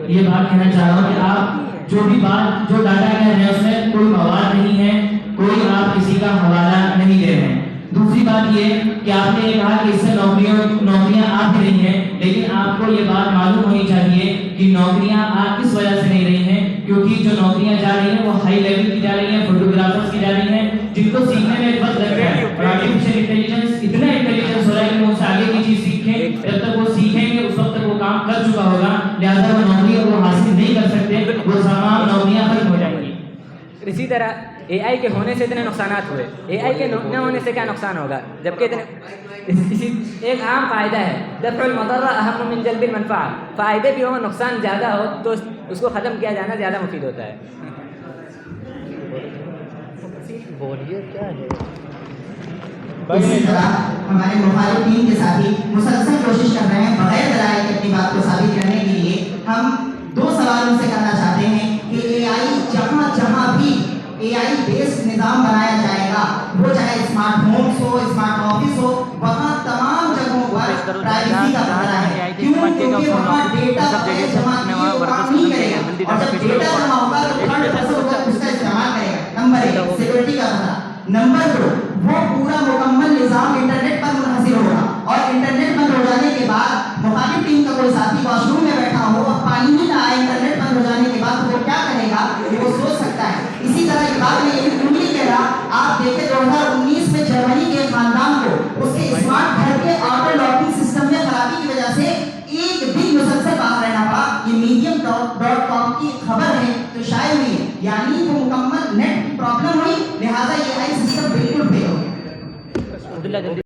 یہ بات کہنا چاہ رہا ہوں کہ آپ جو بھی بات جو ڈاٹا کہہ رہے ہیں اس میں کوئی مواد نہیں ہے, کوئی آپ کسی کا حوالہ نہیں دے رہے ہیں. دوسری بات یہ کہ آپ نے یہ کہا کہ اس سے نوکریاں آ بھی رہی ہیں, لیکن آپ کو یہ بات معلوم ہونی چاہیے کہ نوکریاں آ کس وجہ سے نہیں رہی ہیں. کیونکہ جو نوکریاں جا رہی ہیں وہ ہائی لیول کی جا رہی ہیں, فوٹوگرافرس کی جا رہی ہیں, جن کو سیکھنے میں ایک وقت لگ رہا ہے. اور آرٹیفیشیل انٹیلیجنس اتنا انٹیلیجنس ہو رہا ہے کہ وہ اس سے آگے کی چیز سیکھیں. جب تک وہ سیکھیں گے اس وقت تک وہ کام کر چکا ہوگا, لہٰذا وہ نوکری وہ حاصل نہیں کر سکتے, وہ تمام نوکریاں ختم ہو جائیں گی. اسی طرح اے آئی کے ہونے سے اتنے نقصانات ہوئے, اے آئی کے نہ ہونے سے کیا نقصان ہوگا. جبکہ ایک عام قاعدہ ہے دفع المضر اہم من جلب المنفعہ. فائدے بھی ہوں نقصان زیادہ ہو تو اس کو ختم کیا جانا زیادہ مفید ہوتا ہے. بولیے کیا ہے. اسی طرح ہمارے مخالفین کے ساتھی مسلسل کوشش کر رہے ہیں بغیر دلائل کے اپنی بات کو ثابت کرنے کے لیے. ہم 2 سوال ان سے کرنا چاہتے ہیں کہ اے آئی جہاں بھی اے آئی بیسڈ نظام بنایا جائے گا, وہ چاہے اسمارٹ ہومس ہو, اسمارٹ آفس ہو, وہاں تمام جگہوں پر پرائیویسی کا خطرہ ہے. کیوں؟ کیونکہ وہاں ڈیٹا جمع وہ کام نہیں کرے گا, اور جب ڈیٹا جمع ہوگا تو تھرڈ پرسن اس کا استعمال کرے گا. نمبر 1 سیکورٹی کا خطرہ. نمبر 2 وہ پورا مکمل نظام انٹرنیٹ پر منحصر ہوگا, اور انٹرنیٹ بند ہو جانے کے بعد مخالف ٹیم کا کوئی ساتھی واش روم میں بیٹھا ہو اور پانی ہی نہ آئے انٹرنیٹ بند ہو جانے کے بعد, وہ کیا کرے گا یہ وہ سوچ سکتا ہے. اسی طرح یہ بات میں یہ بھی نہیں کہہ رہا, آپ دیکھیں 2019 میں جرمنی کے خاندان کو اس کے اسمارٹ گھر کے آٹو لاکنگ سسٹم میں خرابی کی وجہ سے ایک دن مسلسل باہر رہنا پڑا. یہ medium.com کی خبر ہے جو شائع ہوئی ہے, یعنی وہ مکمل نیٹ پرابلم ہوئی, لہٰذا یہ آئی سسٹم بالکل فیل ہو گیا.